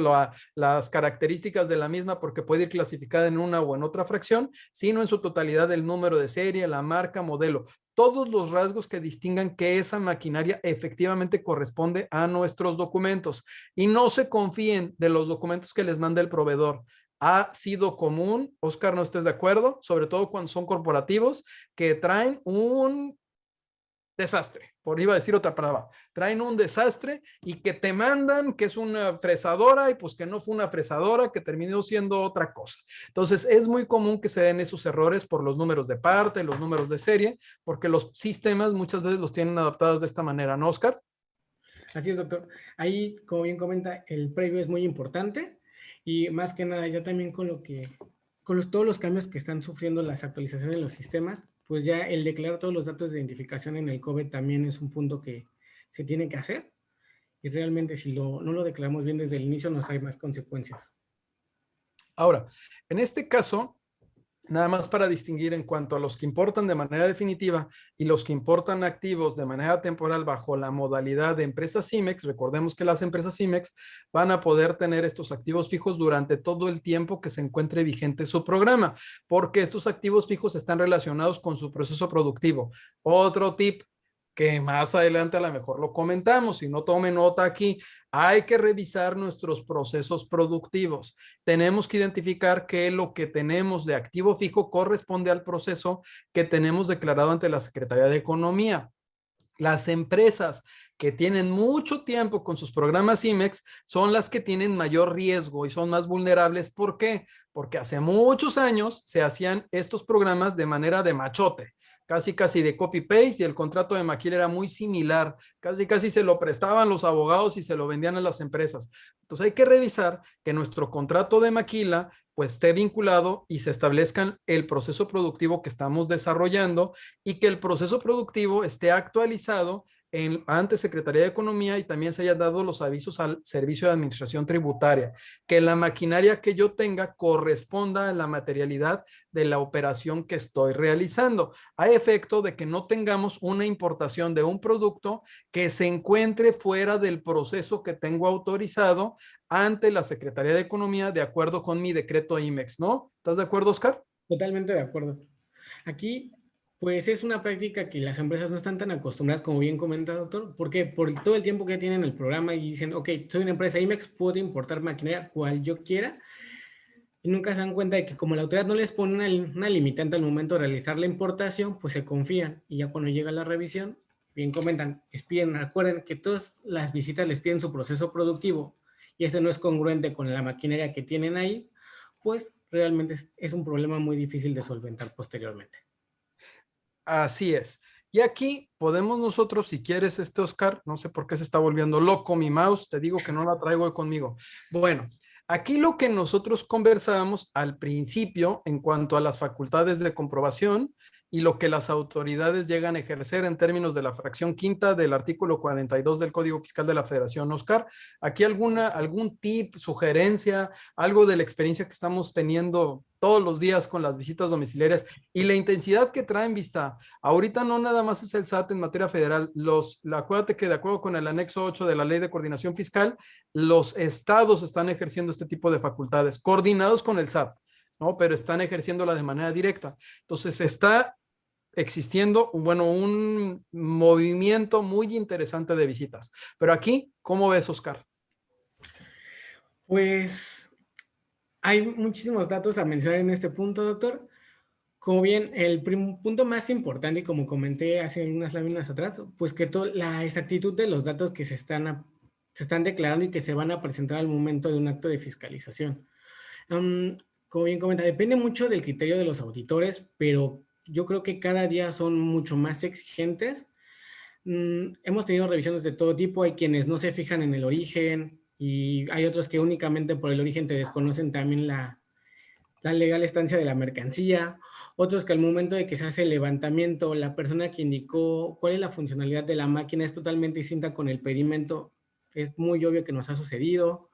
las características de la misma porque puede ir clasificada en una o en otra fracción, sino en su totalidad el número de serie, la marca, modelo, todos los rasgos que distingan que esa maquinaria efectivamente corresponde a nuestros documentos y no se confíen de los documentos que les manda el proveedor. Ha sido común, Oscar, ¿no estés de acuerdo? Sobre todo cuando son corporativos que traen un desastre, por iba a decir otra palabra, traen un desastre y que te mandan que es una fresadora y pues que no fue una fresadora, que terminó siendo otra cosa. Entonces es muy común que se den esos errores por los números de parte, los números de serie, porque los sistemas muchas veces los tienen adaptados de esta manera, ¿no, Oscar? Así es, doctor. Ahí, como bien comenta, el previo es muy importante y más que nada ya también con todos los cambios que están sufriendo las actualizaciones de los sistemas, pues ya el declarar todos los datos de identificación en el COBE también es un punto que se tiene que hacer y realmente si no lo declaramos bien desde el inicio nos hay más consecuencias. Ahora, en este caso, nada más para distinguir en cuanto a los que importan de manera definitiva y los que importan activos de manera temporal bajo la modalidad de empresas CIMEX, recordemos que las empresas CIMEX van a poder tener estos activos fijos durante todo el tiempo que se encuentre vigente su programa, porque estos activos fijos están relacionados con su proceso productivo. Otro tip que más adelante a lo mejor lo comentamos, si no tome nota aquí, hay que revisar nuestros procesos productivos. Tenemos que identificar que lo que tenemos de activo fijo corresponde al proceso que tenemos declarado ante la Secretaría de Economía. Las empresas que tienen mucho tiempo con sus programas IMEX son las que tienen mayor riesgo y son más vulnerables. ¿Por qué? Porque hace muchos años se hacían estos programas de manera de machote, casi de copy-paste, y el contrato de maquila era muy similar, casi se lo prestaban los abogados y se lo vendían a las empresas. Entonces hay que revisar que nuestro contrato de maquila pues esté vinculado y se establezcan el proceso productivo que estamos desarrollando y que el proceso productivo esté actualizado ante Secretaría de Economía y también se hayan dado los avisos al Servicio de Administración Tributaria, que la maquinaria que yo tenga corresponda a la materialidad de la operación que estoy realizando, a efecto de que no tengamos una importación de un producto que se encuentre fuera del proceso que tengo autorizado ante la Secretaría de Economía de acuerdo con mi decreto IMEX, ¿no? ¿Estás de acuerdo, Oscar? Totalmente de acuerdo. Aquí, pues es una práctica que las empresas no están tan acostumbradas, como bien comenta, doctor, porque por todo el tiempo que tienen el programa y dicen, ok, soy una empresa IMEX, puedo importar maquinaria cual yo quiera, y nunca se dan cuenta de que como la autoridad no les pone una limitante al momento de realizar la importación, pues se confían, y ya cuando llega la revisión, bien comentan, les piden, recuerden que todas las visitas les piden su proceso productivo, y ese no es congruente con la maquinaria que tienen ahí, pues realmente es un problema muy difícil de solventar posteriormente. Así es. Y aquí podemos nosotros, si quieres, Oscar, no sé por qué se está volviendo loco mi mouse, te digo que no la traigo hoy conmigo. Bueno, aquí lo que nosotros conversábamos al principio en cuanto a las facultades de comprobación y lo que las autoridades llegan a ejercer en términos de la fracción quinta del artículo 42 del Código Fiscal de la Federación. Oscar, ¿aquí algún tip, sugerencia, algo de la experiencia que estamos teniendo todos los días con las visitas domiciliarias y la intensidad que traen vista? Ahorita no nada más es el SAT en materia federal. Acuérdate que de acuerdo con el anexo 8 de la Ley de Coordinación Fiscal, los estados están ejerciendo este tipo de facultades, coordinados con el SAT, ¿no? Pero están ejerciéndola de manera directa. Entonces está existiendo, bueno, un movimiento muy interesante de visitas. Pero aquí, ¿cómo ves, Oscar? Pues hay muchísimos datos a mencionar en este punto, doctor. Como bien, el punto más importante, y como comenté hace unas láminas atrás, pues que la exactitud de los datos que se están declarando y que se van a presentar al momento de un acto de fiscalización. Como bien comenta, depende mucho del criterio de los auditores, pero yo creo que cada día son mucho más exigentes. Hemos tenido revisiones de todo tipo, hay quienes no se fijan en el origen y hay otros que únicamente por el origen te desconocen también la legal estancia de la mercancía, otros que al momento de que se hace el levantamiento, la persona que indicó cuál es la funcionalidad de la máquina es totalmente distinta con el pedimento, es muy obvio que nos ha sucedido.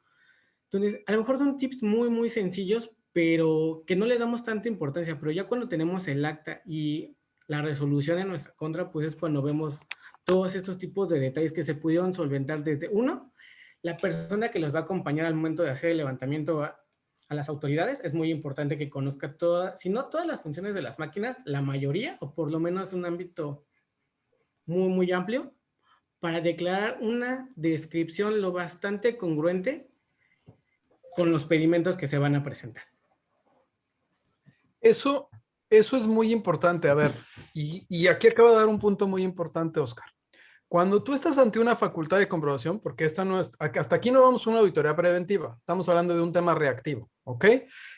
Entonces, a lo mejor son tips muy, muy sencillos, pero que no le damos tanta importancia, pero ya cuando tenemos el acta y la resolución en nuestra contra, pues es cuando vemos todos estos tipos de detalles que se pudieron solventar desde uno, la persona que los va a acompañar al momento de hacer el levantamiento a las autoridades, es muy importante que conozca todas, si no todas las funciones de las máquinas, la mayoría, o por lo menos un ámbito muy, muy amplio, para declarar una descripción lo bastante congruente con los pedimentos que se van a presentar. Eso es muy importante. A ver, y aquí acaba de dar un punto muy importante, Oscar. Cuando tú estás ante una facultad de comprobación, porque esta no es, hasta aquí no vamos a una auditoría preventiva, estamos hablando de un tema reactivo, ¿ok?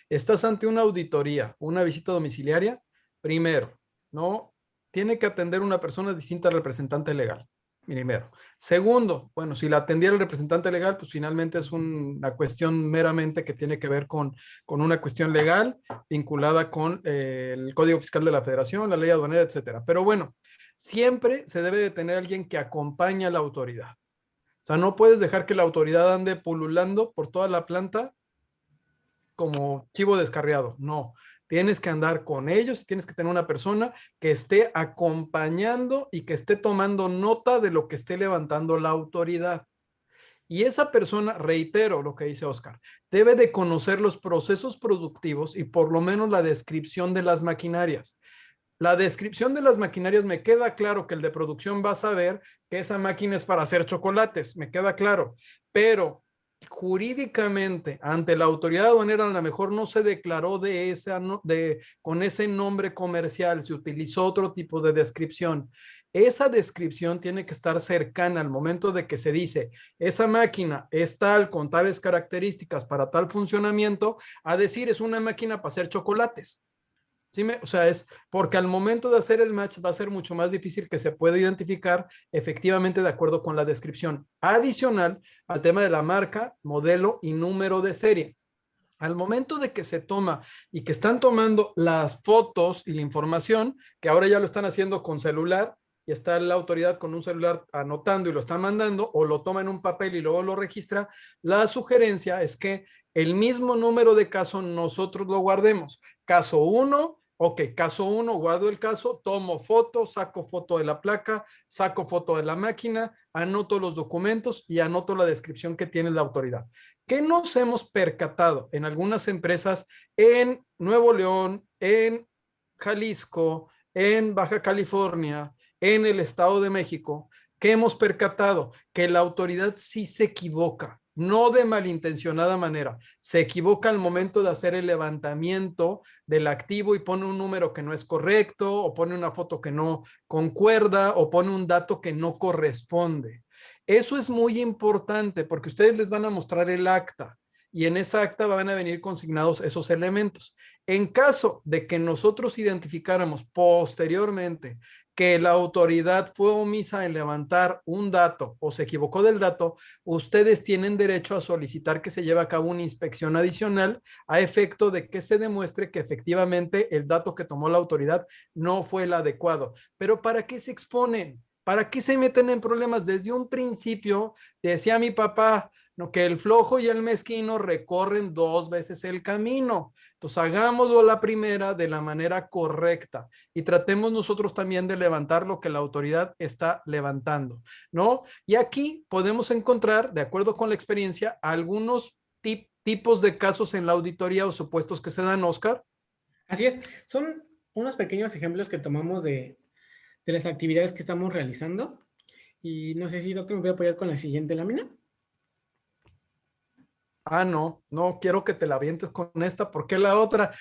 Estás ante una auditoría, una visita domiciliaria, primero, ¿no? Tiene que atender una persona distinta al representante legal, primero. Segundo, bueno, si la atendiera el representante legal, pues finalmente es una cuestión meramente que tiene que ver con una cuestión legal vinculada con el Código Fiscal de la Federación, la ley aduanera, etcétera. Pero bueno, siempre se debe de tener alguien que acompañe a la autoridad. O sea, no puedes dejar que la autoridad ande pululando por toda la planta como chivo descarriado. No, tienes que andar con ellos, tienes que tener una persona que esté acompañando y que esté tomando nota de lo que esté levantando la autoridad. Y esa persona, reitero lo que dice Oscar, debe de conocer los procesos productivos y por lo menos la descripción de las maquinarias. La descripción de las maquinarias, me queda claro que el de producción va a saber que esa máquina es para hacer chocolates, me queda claro, pero jurídicamente ante la autoridad aduanera a lo mejor no se declaró con ese nombre comercial, se utilizó otro tipo de descripción. esa descripción tiene que estar cercana al momento de que se dice, esa máquina es tal, con tales características para tal funcionamiento, a decir, es una máquina para hacer chocolates. ¿Sí? O sea, es porque al momento de hacer el match va a ser mucho más difícil que se pueda identificar efectivamente de acuerdo con la descripción. Adicional al tema de la marca, modelo y número de serie. Al momento de que se toma y que están tomando las fotos y la información, que ahora ya lo están haciendo con celular y está la autoridad con un celular anotando y lo están mandando, o lo toma en un papel y luego lo registra, la sugerencia es que el mismo número de caso nosotros lo guardemos. Caso 1, ok, caso 1, guardo el caso, tomo foto, saco foto de la placa, saco foto de la máquina, anoto los documentos y anoto la descripción que tiene la autoridad. ¿Qué nos hemos percatado en algunas empresas en Nuevo León, en Jalisco, en Baja California, en el Estado de México? ¿Qué hemos percatado? Que la autoridad sí se equivoca, no de malintencionada manera, se equivoca al momento de hacer el levantamiento del activo y pone un número que no es correcto, o pone una foto que no concuerda, o pone un dato que no corresponde. Eso es muy importante porque ustedes les van a mostrar el acta y en esa acta van a venir consignados esos elementos. En caso de que nosotros identificáramos posteriormente que la autoridad fue omisa en levantar un dato o se equivocó del dato, ustedes tienen derecho a solicitar que se lleve a cabo una inspección adicional a efecto de que se demuestre que efectivamente el dato que tomó la autoridad no fue el adecuado. Pero ¿para qué se exponen? ¿Para qué se meten en problemas? Desde un principio, decía mi papá, ¿no?, que el flojo y el mezquino recorren 2 veces el camino. Entonces, hagámoslo la primera de la manera correcta y tratemos nosotros también de levantar lo que la autoridad está levantando, ¿no? Y aquí podemos encontrar, de acuerdo con la experiencia, algunos tipos de casos en la auditoría o supuestos que se dan, Oscar. Así es, son unos pequeños ejemplos que tomamos de las actividades que estamos realizando. Y no sé si, doctor, me voy a apoyar con la siguiente lámina. No quiero que te la avientes con esta, porque la otra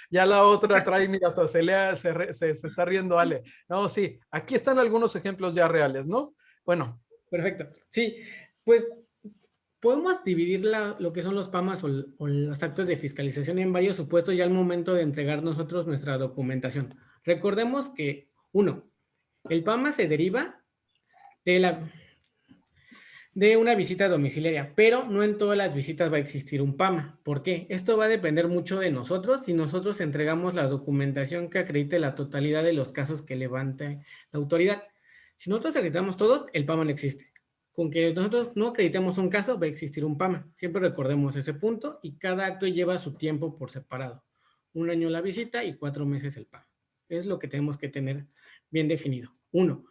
trae, mira, hasta se está riendo Ale. No, sí, aquí están algunos ejemplos ya reales, ¿no? Bueno. Perfecto. Sí, pues podemos dividir lo que son los PAMAS o los actos de fiscalización en varios supuestos ya al momento de entregar nosotros nuestra documentación. Recordemos que, 1, el PAMA se deriva de una visita domiciliaria, pero no en todas las visitas va a existir un PAMA. ¿Por qué? Esto va a depender mucho de nosotros si nosotros entregamos la documentación que acredite la totalidad de los casos que levante la autoridad. Si nosotros acreditamos todos, el PAMA no existe. Con que nosotros no acreditemos un caso, va a existir un PAMA. Siempre recordemos ese punto y cada acto lleva su tiempo por separado. 1 año la visita y 4 meses el PAMA. Es lo que tenemos que tener bien definido. 1.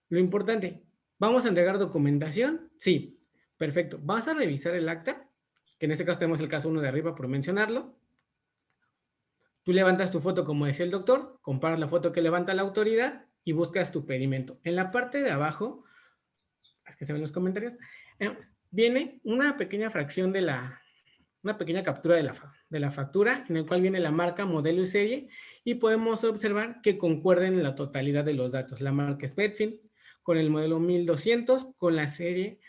Lo importante, ¿vamos a entregar documentación? Sí, perfecto. ¿Vas a revisar el acta? Que en este caso tenemos el caso 1 de arriba por mencionarlo. Tú levantas tu foto, como decía el doctor, comparas la foto que levanta la autoridad y buscas tu pedimento. En la parte de abajo, es que se ven los comentarios, viene una pequeña fracción una pequeña captura de la factura, en el cual viene la marca, modelo y serie, y podemos observar que concuerden en la totalidad de los datos. La marca es Medfin, con el modelo 1200, con la serie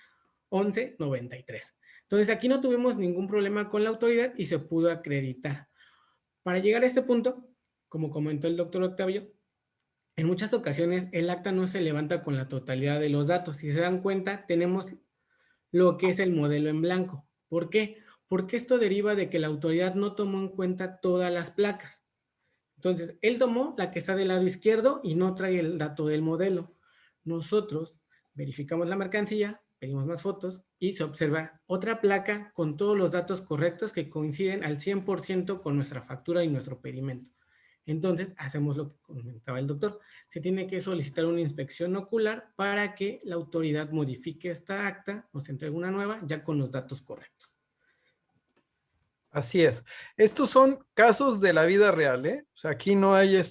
1193. Entonces, aquí no tuvimos ningún problema con la autoridad y se pudo acreditar. Para llegar a este punto, como comentó el doctor Octavio, en muchas ocasiones el acta no se levanta con la totalidad de los datos. Si se dan cuenta, tenemos lo que es el modelo en blanco. ¿Por qué? Porque esto deriva de que la autoridad no tomó en cuenta todas las placas. Entonces, él tomó la que está del lado izquierdo y no trae el dato del modelo. Nosotros verificamos la mercancía, pedimos más fotos y se observa otra placa con todos los datos correctos que coinciden al 100% con nuestra factura y nuestro pedimento. Entonces, hacemos lo que comentaba el doctor. Se tiene que solicitar una inspección ocular para que la autoridad modifique esta acta, nos entregue una nueva ya con los datos correctos. Así es. Estos son casos de la vida real, ¿eh? O sea, aquí no hay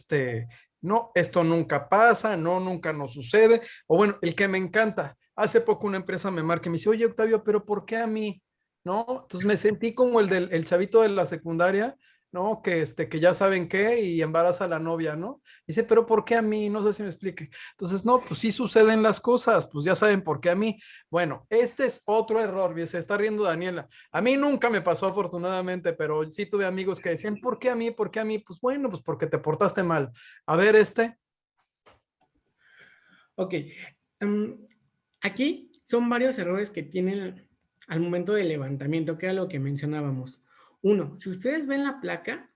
no, esto nunca pasa, no, nunca nos sucede. O bueno, el que me encanta, hace poco una empresa me marca y me dice, oye, Octavio, pero ¿por qué a mí? ¿No? Entonces me sentí como el chavito de la secundaria, ¿no? Que ya saben qué y embaraza a la novia, ¿no? Dice, pero ¿por qué a mí? No sé si me explique. Entonces, no, pues sí suceden las cosas, pues ya saben por qué a mí. Bueno, este es otro error, se está riendo Daniela. A mí nunca me pasó afortunadamente, pero sí tuve amigos que decían, ¿por qué a mí? ¿Por qué a mí? Pues bueno, pues porque te portaste mal. A ver, Ok. Aquí son varios errores que tienen al momento del levantamiento, que era lo que mencionábamos. Uno, si ustedes ven la placa,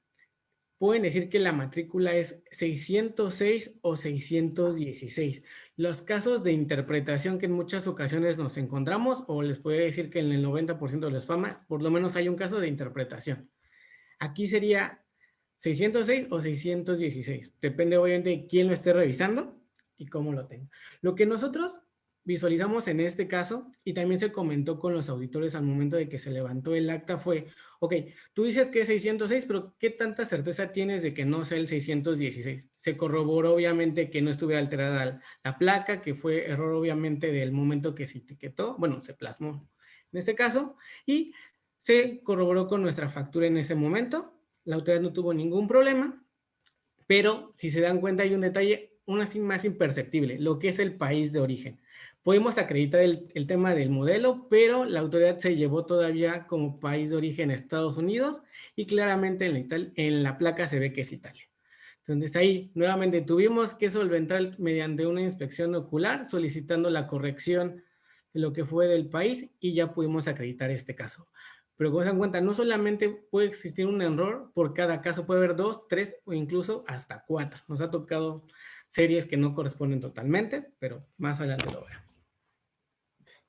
pueden decir que la matrícula es 606 o 616. Los casos de interpretación que en muchas ocasiones nos encontramos, o les puedo decir que en el 90% de los FAMAS, por lo menos hay un caso de interpretación. Aquí sería 606 o 616. Depende obviamente de quién lo esté revisando y cómo lo tenga. Lo que nosotros visualizamos en este caso, y también se comentó con los auditores al momento de que se levantó el acta, fue, ok, tú dices que es 606, pero ¿qué tanta certeza tienes de que no sea el 616? Se corroboró obviamente que no estuviera alterada la placa, que fue error obviamente del momento que se etiquetó, bueno, se plasmó en este caso, y se corroboró con nuestra factura en ese momento. La autoridad no tuvo ningún problema, pero si se dan cuenta hay un detalle aún así más imperceptible, lo que es el país de origen. Podemos acreditar el tema del modelo, pero la autoridad se llevó todavía como país de origen Estados Unidos y claramente en la placa se ve que es Italia. Entonces ahí nuevamente tuvimos que solventar mediante una inspección ocular solicitando la corrección de lo que fue del país y ya pudimos acreditar este caso. Pero como se dan cuenta, no solamente puede existir un error por cada caso, puede haber 2, 3 o incluso hasta 4. Nos ha tocado series que no corresponden totalmente, pero más adelante lo veremos.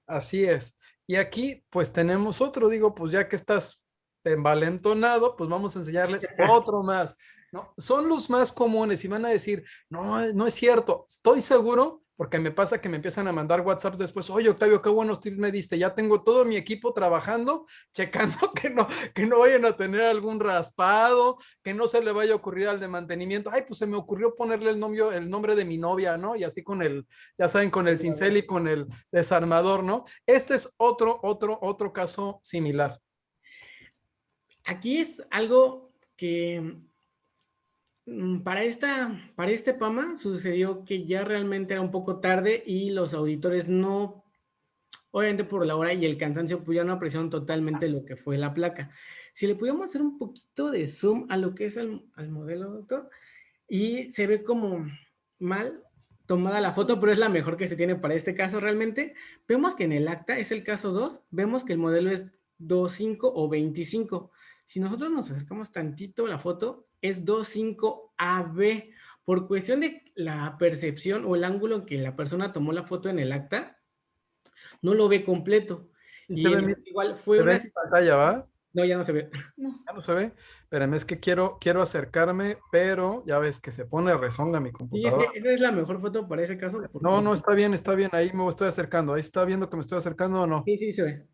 Así es. Y aquí pues tenemos otro, digo, pues ya que estás envalentonado, pues vamos a enseñarles otro más. ¿No? Son los más comunes y van a decir, no, no es cierto, estoy seguro, porque me pasa que me empiezan a mandar WhatsApps después, oye Octavio, qué buenos tips me diste, ya tengo todo mi equipo trabajando, checando que no vayan a tener algún raspado, que no se le vaya a ocurrir al de mantenimiento, ay, pues se me ocurrió ponerle el nombre de mi novia, ¿no? Y así con ya saben, con el cincel y con el desarmador, ¿no? Este es otro caso similar. Aquí es algo que para este PAMA sucedió que ya realmente era un poco tarde y los auditores no, obviamente por la hora y el cansancio, pues ya no apreciaron totalmente lo que fue la placa. Si le pudiéramos hacer un poquito de zoom a lo que es al modelo, doctor, y se ve como mal tomada la foto, pero es la mejor que se tiene para este caso realmente. Vemos que en el acta, es el caso 2, vemos que el modelo es 25 o 25. Si nosotros nos acercamos tantito a la foto, es 25AB. Por cuestión de la percepción o el ángulo en que la persona tomó la foto en el acta, no lo ve completo. Y Y igual fue se una... ve en pantalla, ¿va? No, ya no se ve. No. Ya no se ve. Espérame, es que quiero acercarme, pero ya ves que se pone rezonga mi Y es computadora. que esa es la mejor foto para ese caso. No, no, está bien, ahí me estoy acercando. Ahí está viendo que me estoy acercando o no. Sí, sí se ve.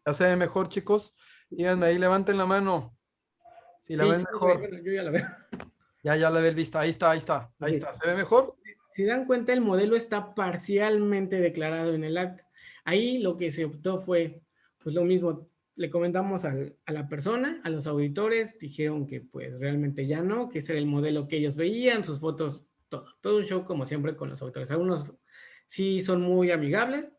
Ya se ve mejor, chicos. Díganme ahí, levanten la mano. Si la Sí, ven sí, mejor. bueno, yo ya la veo. Ya la ve vista. Ahí está. Ahí está. ¿Se ve mejor? Si dan cuenta, el modelo está parcialmente declarado en el acta. Ahí lo que se optó fue, pues lo mismo, le comentamos a la persona, a los auditores, dijeron que pues realmente ya no, que ese era el modelo que ellos veían, sus fotos, todo un show como siempre con los auditores. Algunos sí son muy amigables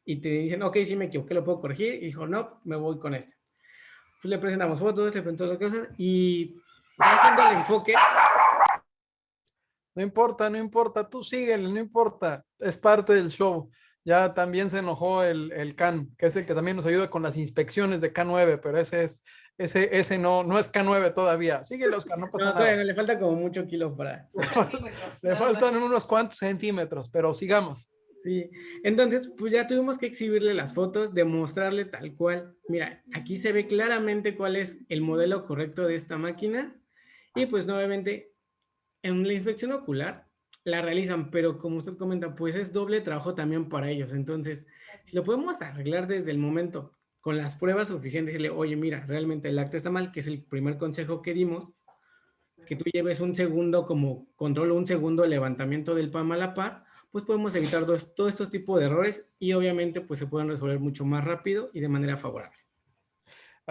y te dicen, ok, sí me equivoqué, lo puedo corregir, y dijo, no, me voy con este. Pues le presentamos fotos, le presentamos las cosas y haciendo el enfoque. No importa, tú síguele, no importa. Es parte del show. Ya también se enojó el CAN, que es el que también nos ayuda con las inspecciones de K9, pero ese no es K9 todavía. Síguele, Oscar, no pasa nada. No, le falta como mucho kilo para... Le faltan unos cuantos centímetros, pero sigamos. Sí, entonces pues ya tuvimos que exhibirle las fotos, demostrarle tal cual. Mira, aquí se ve claramente cuál es el modelo correcto de esta máquina y pues nuevamente en la inspección ocular la realizan, pero como usted comenta, pues es doble trabajo también para ellos. Entonces, si lo podemos arreglar desde el momento con las pruebas suficientes, decirle, oye, mira, realmente el acta está mal, que es el primer consejo que dimos, que tú lleves un segundo como control, un segundo levantamiento del PAM a la par, pues podemos evitar todos estos tipos de errores y obviamente pues se pueden resolver mucho más rápido y de manera favorable.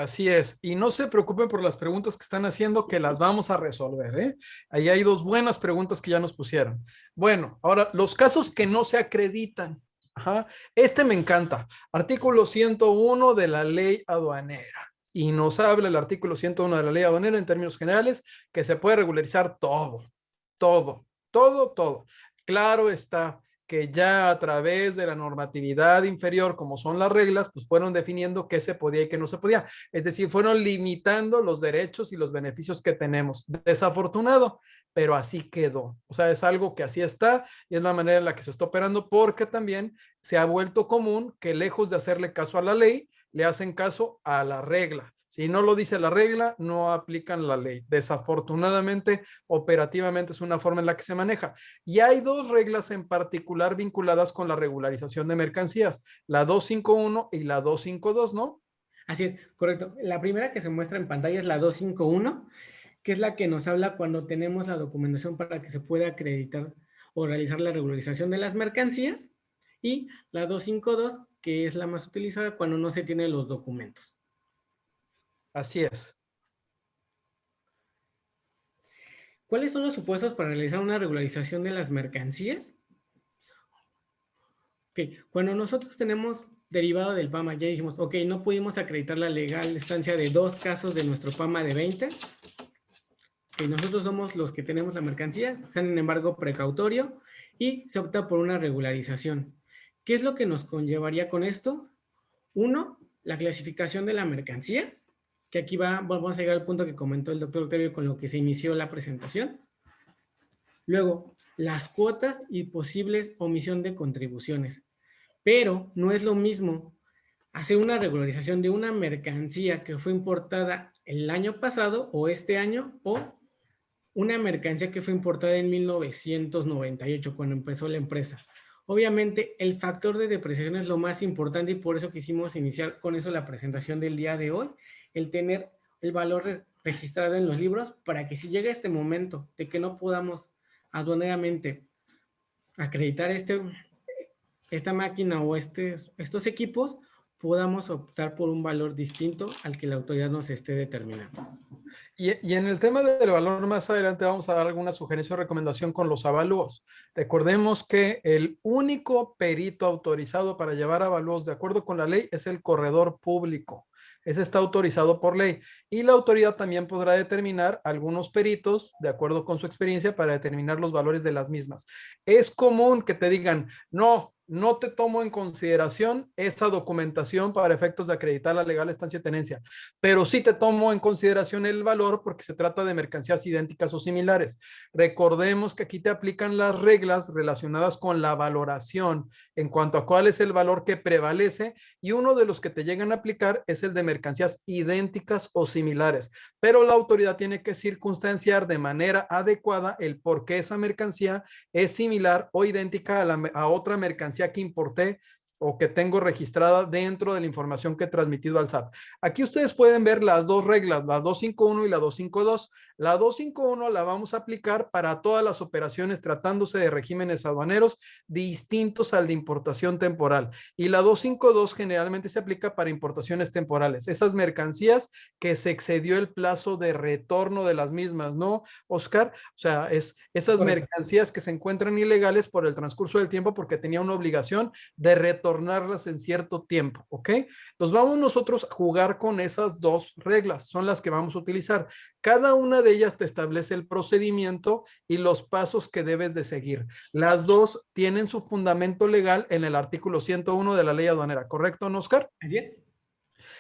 Así es. Y no se preocupen por las preguntas que están haciendo, que las vamos a resolver, ¿eh? Ahí hay dos buenas preguntas que ya nos pusieron. Bueno, ahora, los casos que no se acreditan. Ajá. Este me encanta. Artículo 101 de la ley aduanera. Y nos habla el artículo 101 de la ley aduanera en términos generales que se puede regularizar todo, todo, todo, todo. Claro está que ya a través de la normatividad inferior, como son las reglas, pues fueron definiendo qué se podía y qué no se podía. Es decir, fueron limitando los derechos y los beneficios que tenemos. Desafortunado, pero así quedó. O sea, es algo que así está y es la manera en la que se está operando, porque también se ha vuelto común que lejos de hacerle caso a la ley, le hacen caso a la regla. Si no lo dice la regla, no aplican la ley. Desafortunadamente, operativamente es una forma en la que se maneja. Y hay dos reglas en particular vinculadas con la regularización de mercancías, la 251 y la 252, ¿no? Así es, correcto. La primera que se muestra en pantalla es la 251, que es la que nos habla cuando tenemos la documentación para que se pueda acreditar o realizar la regularización de las mercancías. Y la 252, que es la más utilizada cuando no se tienen los documentos. Así es. ¿Cuáles son los supuestos para realizar una regularización de las mercancías? Okay. Cuando nosotros tenemos derivado del PAMA, ya dijimos, ok, no pudimos acreditar la legal estancia de 2 casos de nuestro PAMA de 20. Okay, nosotros somos los que tenemos la mercancía, están en embargo precautorio y se opta por una regularización. ¿Qué es lo que nos conllevaría con esto? Uno, la clasificación de la mercancía, que aquí vamos a llegar al punto que comentó el doctor Octavio con lo que se inició la presentación. Luego, las cuotas y posibles omisión de contribuciones. Pero no es lo mismo hacer una regularización de una mercancía que fue importada el año pasado o este año, o una mercancía que fue importada en 1998, cuando empezó la empresa. Obviamente, el factor de depreciación es lo más importante y por eso quisimos iniciar con eso la presentación del día de hoy, el tener el valor registrado en los libros para que si llega este momento de que no podamos aduaneramente acreditar esta máquina o estos equipos, podamos optar por un valor distinto al que la autoridad nos esté determinando. Y en el tema del valor, más adelante vamos a dar alguna sugerencia o recomendación con los avalúos. Recordemos que el único perito autorizado para llevar avalúos de acuerdo con la ley es el corredor público. Ese está autorizado por ley. Y la autoridad también podrá determinar algunos peritos de acuerdo con su experiencia para determinar los valores de las mismas. Es común que te digan, no te tomo en consideración esa documentación para efectos de acreditar la legal estancia de tenencia, pero sí te tomo en consideración el valor porque se trata de mercancías idénticas o similares. Recordemos que aquí te aplican las reglas relacionadas con la valoración en cuanto a cuál es el valor que prevalece, y uno de los que te llegan a aplicar es el de mercancías idénticas o similares, pero la autoridad tiene que circunstanciar de manera adecuada el por qué esa mercancía es similar o idéntica a otra mercancía que importé o que tengo registrada dentro de la información que he transmitido al SAT. Aquí ustedes pueden ver las dos reglas, la 251 y la 252. La 251 la vamos a aplicar para todas las operaciones tratándose de regímenes aduaneros distintos al de importación temporal. Y la 252 generalmente se aplica para importaciones temporales, esas mercancías que se excedió el plazo de retorno de las mismas, ¿no, Oscar? O sea, es esas Correcto. mercancías que se encuentran ilegales por el transcurso del tiempo porque tenía una obligación de retornarlas en cierto tiempo, ¿ok? Entonces vamos nosotros a jugar con esas dos reglas, son las que vamos a utilizar. Cada una de ellas te establece el procedimiento y los pasos que debes de seguir. Las dos tienen su fundamento legal en el artículo 101 de la ley aduanera, ¿correcto, Oscar? Así es.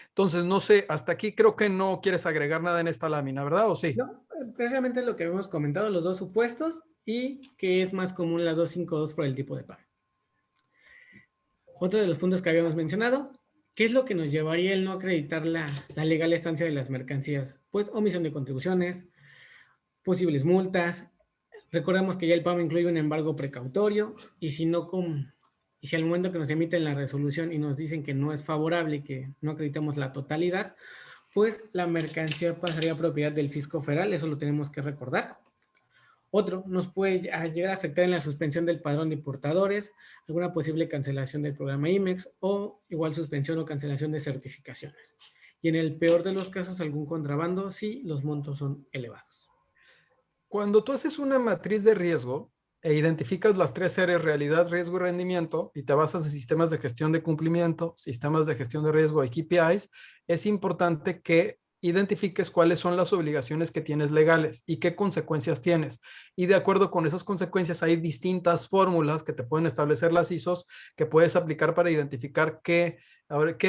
Entonces, no sé, hasta aquí creo que no quieres agregar nada en esta lámina, ¿verdad? ¿O sí? No, precisamente es lo que hemos comentado, los dos supuestos, y que es más común la 252 por el tipo de pago. Otro de los puntos que habíamos mencionado, ¿qué es lo que nos llevaría el no acreditar la legal estancia de las mercancías? Pues omisión de contribuciones, posibles multas. Recordemos que ya el PAMA incluye un embargo precautorio, y si al momento que nos emiten la resolución y nos dicen que no es favorable y que no acreditamos la totalidad, pues la mercancía pasaría a propiedad del fisco federal, eso lo tenemos que recordar. Otro, nos puede llegar a afectar en la suspensión del padrón de importadores, alguna posible cancelación del programa IMEX o igual suspensión o cancelación de certificaciones. y en el peor de los casos algún contrabando si los montos son elevados. Cuando tú haces una matriz de riesgo e identificas las 3 R's, realidad, riesgo y rendimiento, y te basas en sistemas de gestión de cumplimiento, sistemas de gestión de riesgo y KPIs, es importante que identifiques cuáles son las obligaciones que tienes legales y qué consecuencias tienes. Y de acuerdo con esas consecuencias hay distintas fórmulas que te pueden establecer las ISOs que puedes aplicar para identificar qué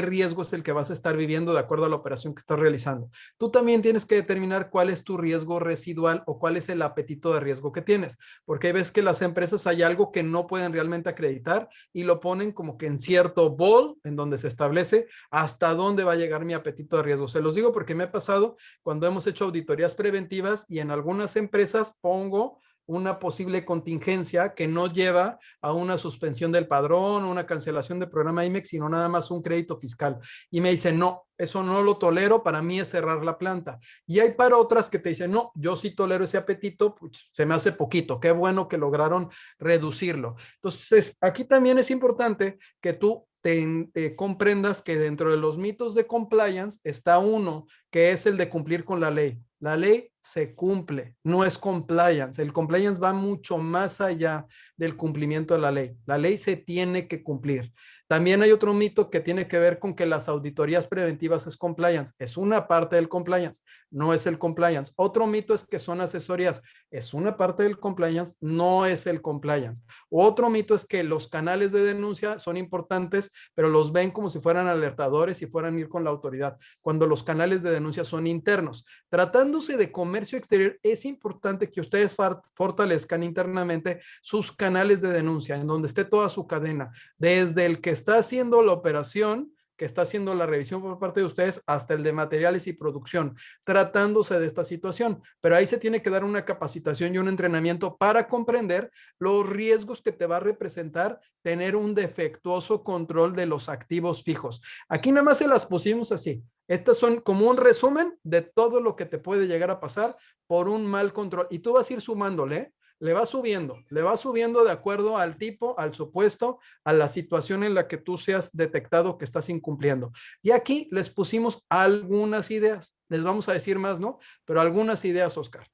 riesgo es el que vas a estar viviendo de acuerdo a la operación que estás realizando. Tú también tienes que determinar cuál es tu riesgo residual o cuál es el apetito de riesgo que tienes, porque ves que las empresas hay algo que no pueden realmente acreditar y lo ponen como que en cierto bol en donde se establece hasta dónde va a llegar mi apetito de riesgo. Se los digo porque me ha pasado cuando hemos hecho auditorías preventivas y en algunas empresas pongo una posible contingencia que no lleva a una suspensión del padrón, una cancelación del programa IMEX, sino nada más un crédito fiscal. Y me dicen, no, eso no lo tolero, para mí es cerrar la planta. Y hay para otras que te dicen, no, yo sí tolero ese apetito, pues, se me hace poquito, qué bueno que lograron reducirlo. Entonces, aquí también es importante que tú te comprendas que dentro de los mitos de compliance está uno, que es el de cumplir con la ley. La ley se cumple, no es compliance. El compliance va mucho más allá del cumplimiento de la ley. La ley se tiene que cumplir. También hay otro mito que tiene que ver con que las auditorías preventivas es compliance. Es una parte del compliance, no es el compliance. Otro mito es que son asesorías. Es una parte del compliance, no es el compliance. Otro mito es que los canales de denuncia son importantes, pero los ven como si fueran alertadores y fueran a ir con la autoridad, cuando los canales de denuncia son internos. Tratándose de comercio exterior, es importante que ustedes fortalezcan internamente sus canales de denuncia, en donde esté toda su cadena, desde el que está haciendo la operación, que está haciendo la revisión por parte de ustedes, hasta el de materiales y producción, tratándose de esta situación. Pero ahí se tiene que dar una capacitación y un entrenamiento para comprender los riesgos que te va a representar tener un defectuoso control de los activos fijos. Aquí nada más se las pusimos así. Estas son como un resumen de todo lo que te puede llegar a pasar por un mal control. Y tú vas a ir sumándole, ¿eh? Le va subiendo de acuerdo al tipo, al supuesto, a la situación en la que tú seas detectado que estás incumpliendo. Y aquí les pusimos algunas ideas. Les vamos a decir más, ¿no? Pero algunas ideas, Oscar.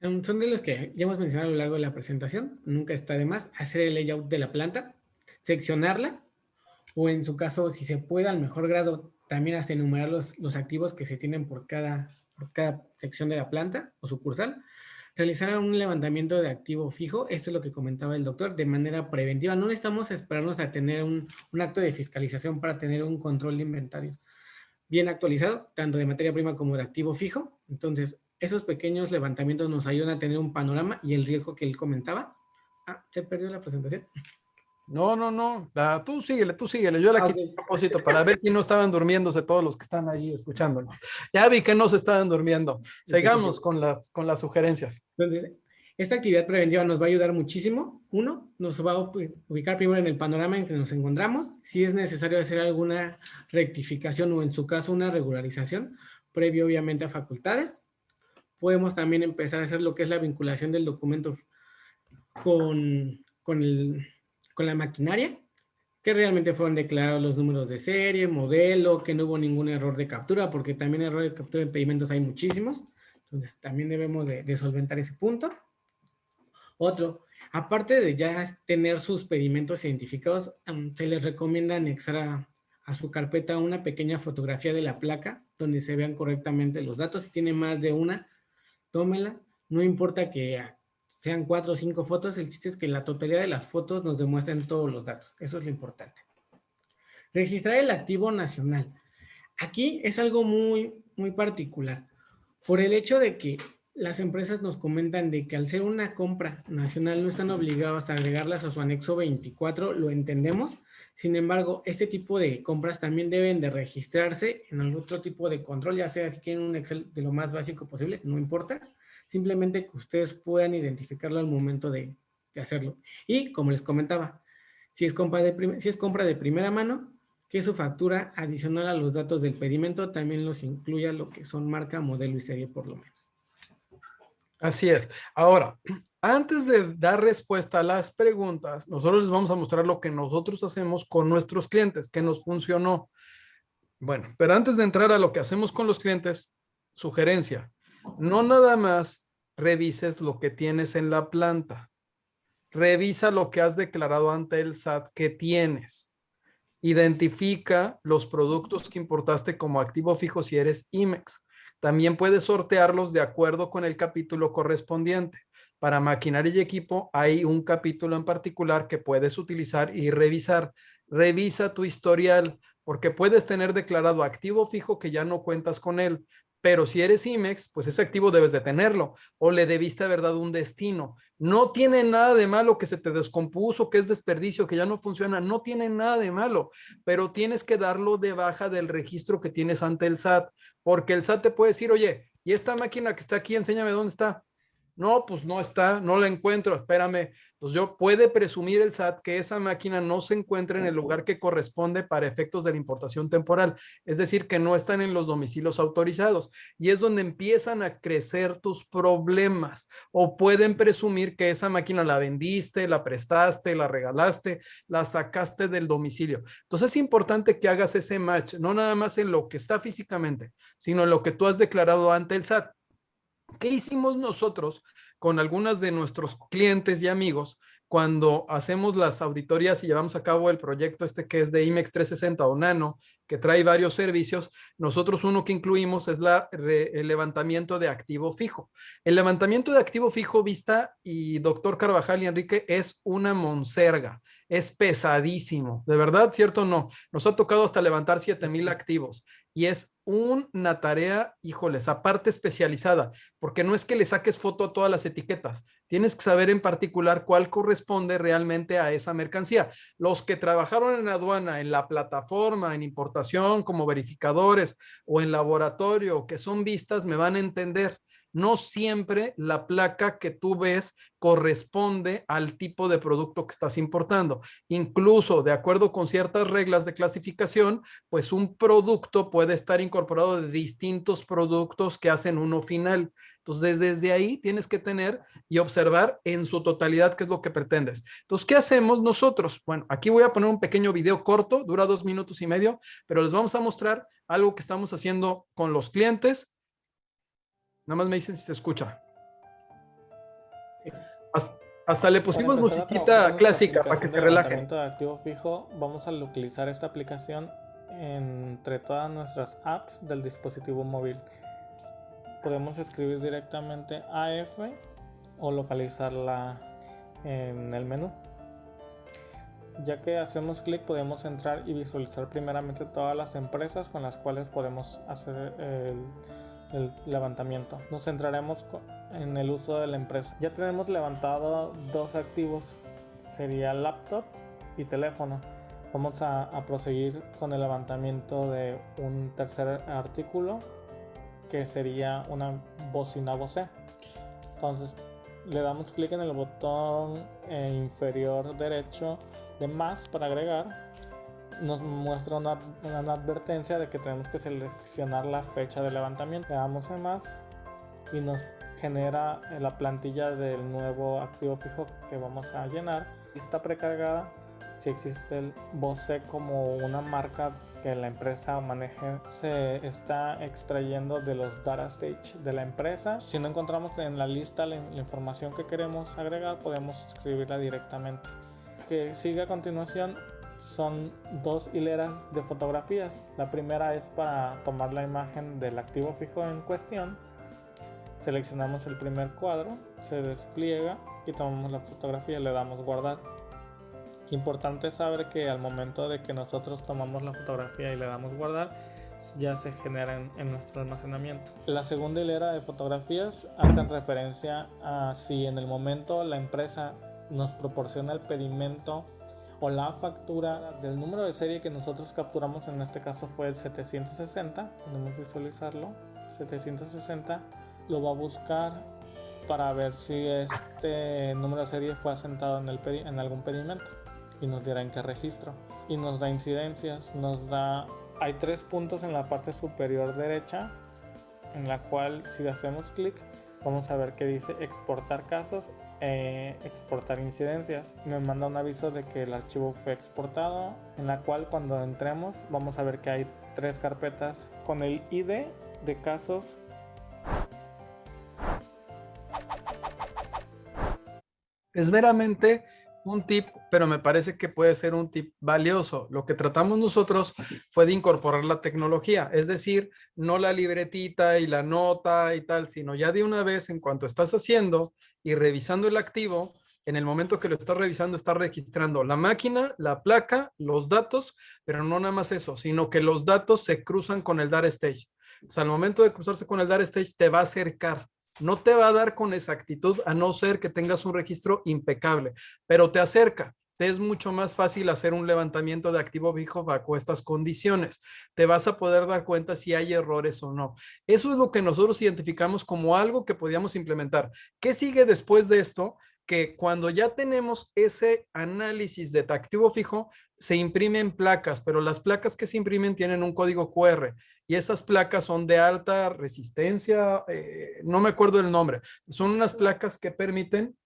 Son de los que ya hemos mencionado a lo largo de la presentación. Nunca está de más hacer el layout de la planta, seccionarla, o en su caso, si se puede, al mejor grado, también hasta enumerar los activos que se tienen por cada sección de la planta o sucursal. Realizar un levantamiento de activo fijo, esto es lo que comentaba el doctor, de manera preventiva. No necesitamos esperarnos a tener un acto de fiscalización para tener un control de inventarios bien actualizado, tanto de materia prima como de activo fijo. Entonces, esos pequeños levantamientos nos ayudan a tener un panorama y el riesgo que él comentaba. Se perdió la presentación. No. Tú síguele. Yo la quité a propósito para ver si no estaban durmiéndose todos los que están ahí escuchándonos. Ya vi que no se estaban durmiendo. Sigamos con las sugerencias. Entonces, esta actividad preventiva nos va a ayudar muchísimo. Uno, nos va a ubicar primero en el panorama en que nos encontramos. Si es necesario hacer alguna rectificación o en su caso una regularización, previo obviamente a facultades. Podemos también empezar a hacer lo que es la vinculación del documento con la maquinaria, que realmente fueron declarados los números de serie, modelo, que no hubo ningún error de captura, porque también error de captura en pedimentos hay muchísimos. Entonces también debemos de solventar ese punto. Otro, aparte de ya tener sus pedimentos identificados, se les recomienda anexar a su carpeta una pequeña fotografía de la placa donde se vean correctamente los datos. Si tiene más de una, tómela. No importa que sean 4 o 5 fotos, el chiste es que la totalidad de las fotos nos demuestren todos los datos. Eso es lo importante. Registrar el activo nacional. Aquí es algo muy, muy particular. Por el hecho de que las empresas nos comentan de que al ser una compra nacional no están obligados a agregarlas a su anexo 24, lo entendemos. Sin embargo, este tipo de compras también deben de registrarse en algún otro tipo de control, ya sea si quieren un Excel de lo más básico posible, no importa. Simplemente que ustedes puedan identificarlo al momento de hacerlo. Y como les comentaba, si es compra de primera mano, que su factura adicional a los datos del pedimento también los incluya lo que son marca, modelo y serie por lo menos. Así es. Ahora, antes de dar respuesta a las preguntas, nosotros les vamos a mostrar lo que nosotros hacemos con nuestros clientes, que nos funcionó. Bueno, pero antes de entrar a lo que hacemos con los clientes, sugerencia, no nada más revises lo que tienes en la planta, revisa lo que has declarado ante el SAT que tienes. Identifica los productos que importaste como activo fijo si eres IMEX. También puedes sortearlos de acuerdo con el capítulo correspondiente. Para maquinaria y equipo hay un capítulo en particular que puedes utilizar y revisar. Revisa tu historial porque puedes tener declarado activo fijo que ya no cuentas con él. Pero si eres IMEX, pues ese activo debes de tenerlo o le debiste haber dado un destino. No tiene nada de malo que se te descompuso, que es desperdicio, que ya no funciona. No tiene nada de malo, pero tienes que darlo de baja del registro que tienes ante el SAT, porque el SAT te puede decir, oye, ¿y esta máquina que está aquí, enséñame dónde está? No, pues no está, no la encuentro, espérame. Pues yo puede presumir el SAT que esa máquina no se encuentra en el lugar que corresponde para efectos de la importación temporal, es decir, que no están en los domicilios autorizados. Y es donde empiezan a crecer tus problemas. O pueden presumir que esa máquina la vendiste, la prestaste, la regalaste, la sacaste del domicilio. Entonces es importante que hagas ese match, no nada más en lo que está físicamente, sino en lo que tú has declarado ante el SAT. ¿Qué hicimos nosotros con algunas de nuestros clientes y amigos cuando hacemos las auditorías y llevamos a cabo el proyecto este que es de IMEX 360 o Nano, que trae varios servicios? Nosotros uno que incluimos es el levantamiento de activo fijo. El levantamiento de activo fijo, Vista y doctor Carvajal y Enrique, es una monserga, es pesadísimo, de verdad, ¿cierto o no? Nos ha tocado hasta levantar 7,000 activos y es una tarea, híjoles, aparte especializada, porque no es que le saques foto a todas las etiquetas, tienes que saber en particular cuál corresponde realmente a esa mercancía. Los que trabajaron en aduana, en la plataforma, en importación como verificadores o en laboratorio, que son vistas, me van a entender. No siempre la placa que tú ves corresponde al tipo de producto que estás importando. Incluso de acuerdo con ciertas reglas de clasificación, pues un producto puede estar incorporado de distintos productos que hacen uno final. Entonces, desde ahí tienes que tener y observar en su totalidad qué es lo que pretendes. Entonces, ¿qué hacemos nosotros? Bueno, aquí voy a poner un pequeño video corto, dura 2 minutos y medio, pero les vamos a mostrar algo que estamos haciendo con los clientes. Nada más me dicen si se escucha. Hasta le pusimos musiquita clásica para que se relajen. Levantamiento de activo fijo, vamos a utilizar esta aplicación entre todas nuestras apps del dispositivo móvil. Podemos escribir directamente AF o localizarla en el menú. Ya que hacemos clic, podemos entrar y visualizar primeramente todas las empresas con las cuales podemos hacer el levantamiento. Nos centraremos en el uso de la empresa. Ya tenemos levantado dos activos, sería laptop y teléfono. Vamos a proseguir con el levantamiento de un tercer artículo, que sería una bocina Bose. Entonces le damos clic en el botón inferior derecho de más para agregar. Nos muestra una advertencia de que tenemos que seleccionar la fecha de levantamiento. Le damos en más y nos genera la plantilla del nuevo activo fijo que vamos a llenar. Está precargada. Si existe el Bose como una marca que la empresa maneje, se está extrayendo de los data stage de la empresa. Si no encontramos en la lista la información que queremos agregar, podemos escribirla directamente. Que sigue a continuación son dos hileras de fotografías. La primera es para tomar la imagen del activo fijo en cuestión. Seleccionamos el primer cuadro, se despliega y tomamos la fotografía y le damos guardar. Importante saber que al momento de que nosotros tomamos la fotografía y le damos guardar, ya se genera en nuestro almacenamiento. La segunda hilera de fotografías hacen referencia a si en el momento la empresa nos proporciona el pedimento o la factura del número de serie que nosotros capturamos. En este caso fue el 760, podemos visualizarlo. 760 lo va a buscar para ver si este número de serie fue asentado en algún pedimento y nos dirá en qué registro, y nos da incidencias. Hay 3 puntos en la parte superior derecha, en la cual si hacemos clic vamos a ver que dice exportar casos exportar incidencias. Me manda un aviso de que el archivo fue exportado, en la cual cuando entremos vamos a ver que hay 3 carpetas con el ID de casos. Es meramente un tip, pero me parece que puede ser un tip valioso. Lo que tratamos nosotros fue de incorporar la tecnología, es decir, no la libretita y la nota y tal, sino ya de una vez en cuanto estás haciendo y revisando el activo, en el momento que lo estás revisando, estás registrando la máquina, la placa, los datos, pero no nada más eso, sino que los datos se cruzan con el data stage. O sea, al momento de cruzarse con el data stage, te va a acercar. No te va a dar con exactitud a no ser que tengas un registro impecable, pero te acerca. Te es mucho más fácil hacer un levantamiento de activo fijo bajo estas condiciones. Te vas a poder dar cuenta si hay errores o no. Eso es lo que nosotros identificamos como algo que podíamos implementar. ¿Qué sigue después de esto? Que cuando ya tenemos ese análisis de activo fijo, se imprimen placas, pero las placas que se imprimen tienen un código QR y esas placas son de alta resistencia, no me acuerdo el nombre, son unas placas que permiten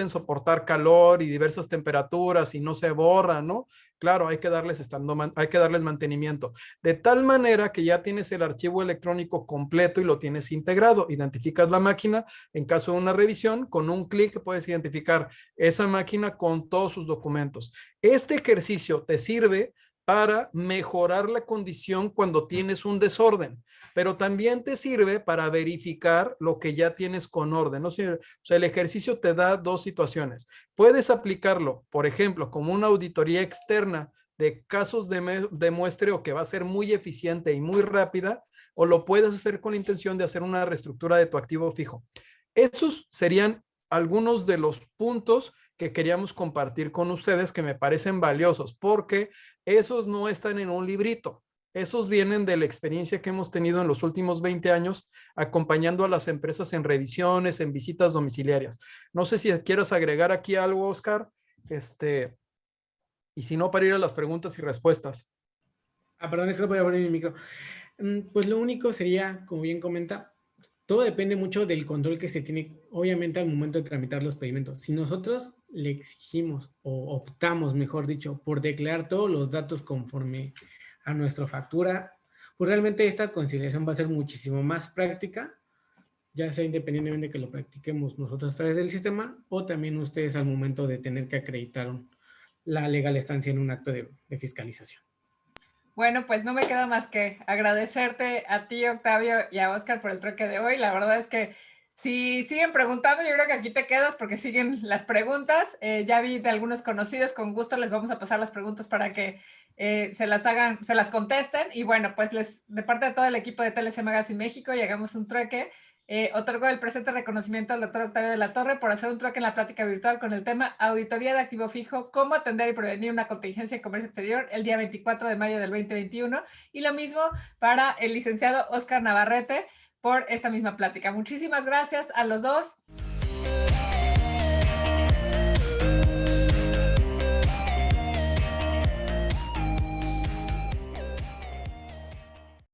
soportar calor y diversas temperaturas y no se borran, ¿no? Claro, hay que darles mantenimiento. De tal manera que ya tienes el archivo electrónico completo y lo tienes integrado. Identificas la máquina en caso de una revisión, con un clic puedes identificar esa máquina con todos sus documentos. Este ejercicio te sirve para mejorar la condición cuando tienes un desorden, pero también te sirve para verificar lo que ya tienes con orden, ¿no? O sea, el ejercicio te da 2 situaciones. Puedes aplicarlo, por ejemplo, como una auditoría externa de casos de muestreo que va a ser muy eficiente y muy rápida, o lo puedes hacer con la intención de hacer una reestructura de tu activo fijo. Esos serían algunos de los puntos que queríamos compartir con ustedes que me parecen valiosos, porque esos no están en un librito. Esos vienen de la experiencia que hemos tenido en los últimos 20 años acompañando a las empresas en revisiones, en visitas domiciliarias. No sé si quieras agregar aquí algo, Oscar, y si no, para ir a las preguntas y respuestas. Perdón, es que no podía poner mi micro. Pues lo único sería, como bien comenta, todo depende mucho del control que se tiene, obviamente, al momento de tramitar los pedimentos. Si nosotros le exigimos o optamos, mejor dicho, por declarar todos los datos conforme a nuestra factura, pues realmente esta conciliación va a ser muchísimo más práctica, ya sea independientemente de que lo practiquemos nosotros a través del sistema o también ustedes al momento de tener que acreditar la legal estancia en un acto de fiscalización. Bueno, pues no me queda más que agradecerte a ti, Octavio, y a Oscar por el trueque de hoy. La verdad es que si siguen preguntando, yo creo que aquí te quedas porque siguen las preguntas. Ya vi de algunos conocidos, con gusto les vamos a pasar las preguntas para que se las contesten. Y bueno, pues de parte de todo el equipo de TLC Magazine México, y hagamos un trueque. Otorgo el presente reconocimiento al doctor Octavio de la Torre por hacer un trueque en la plática virtual con el tema Auditoría de Activo Fijo, cómo atender y prevenir una contingencia de comercio exterior el día 24 de mayo del 2021. Y lo mismo para el licenciado Oscar Navarrete por esta misma plática. Muchísimas gracias a los dos.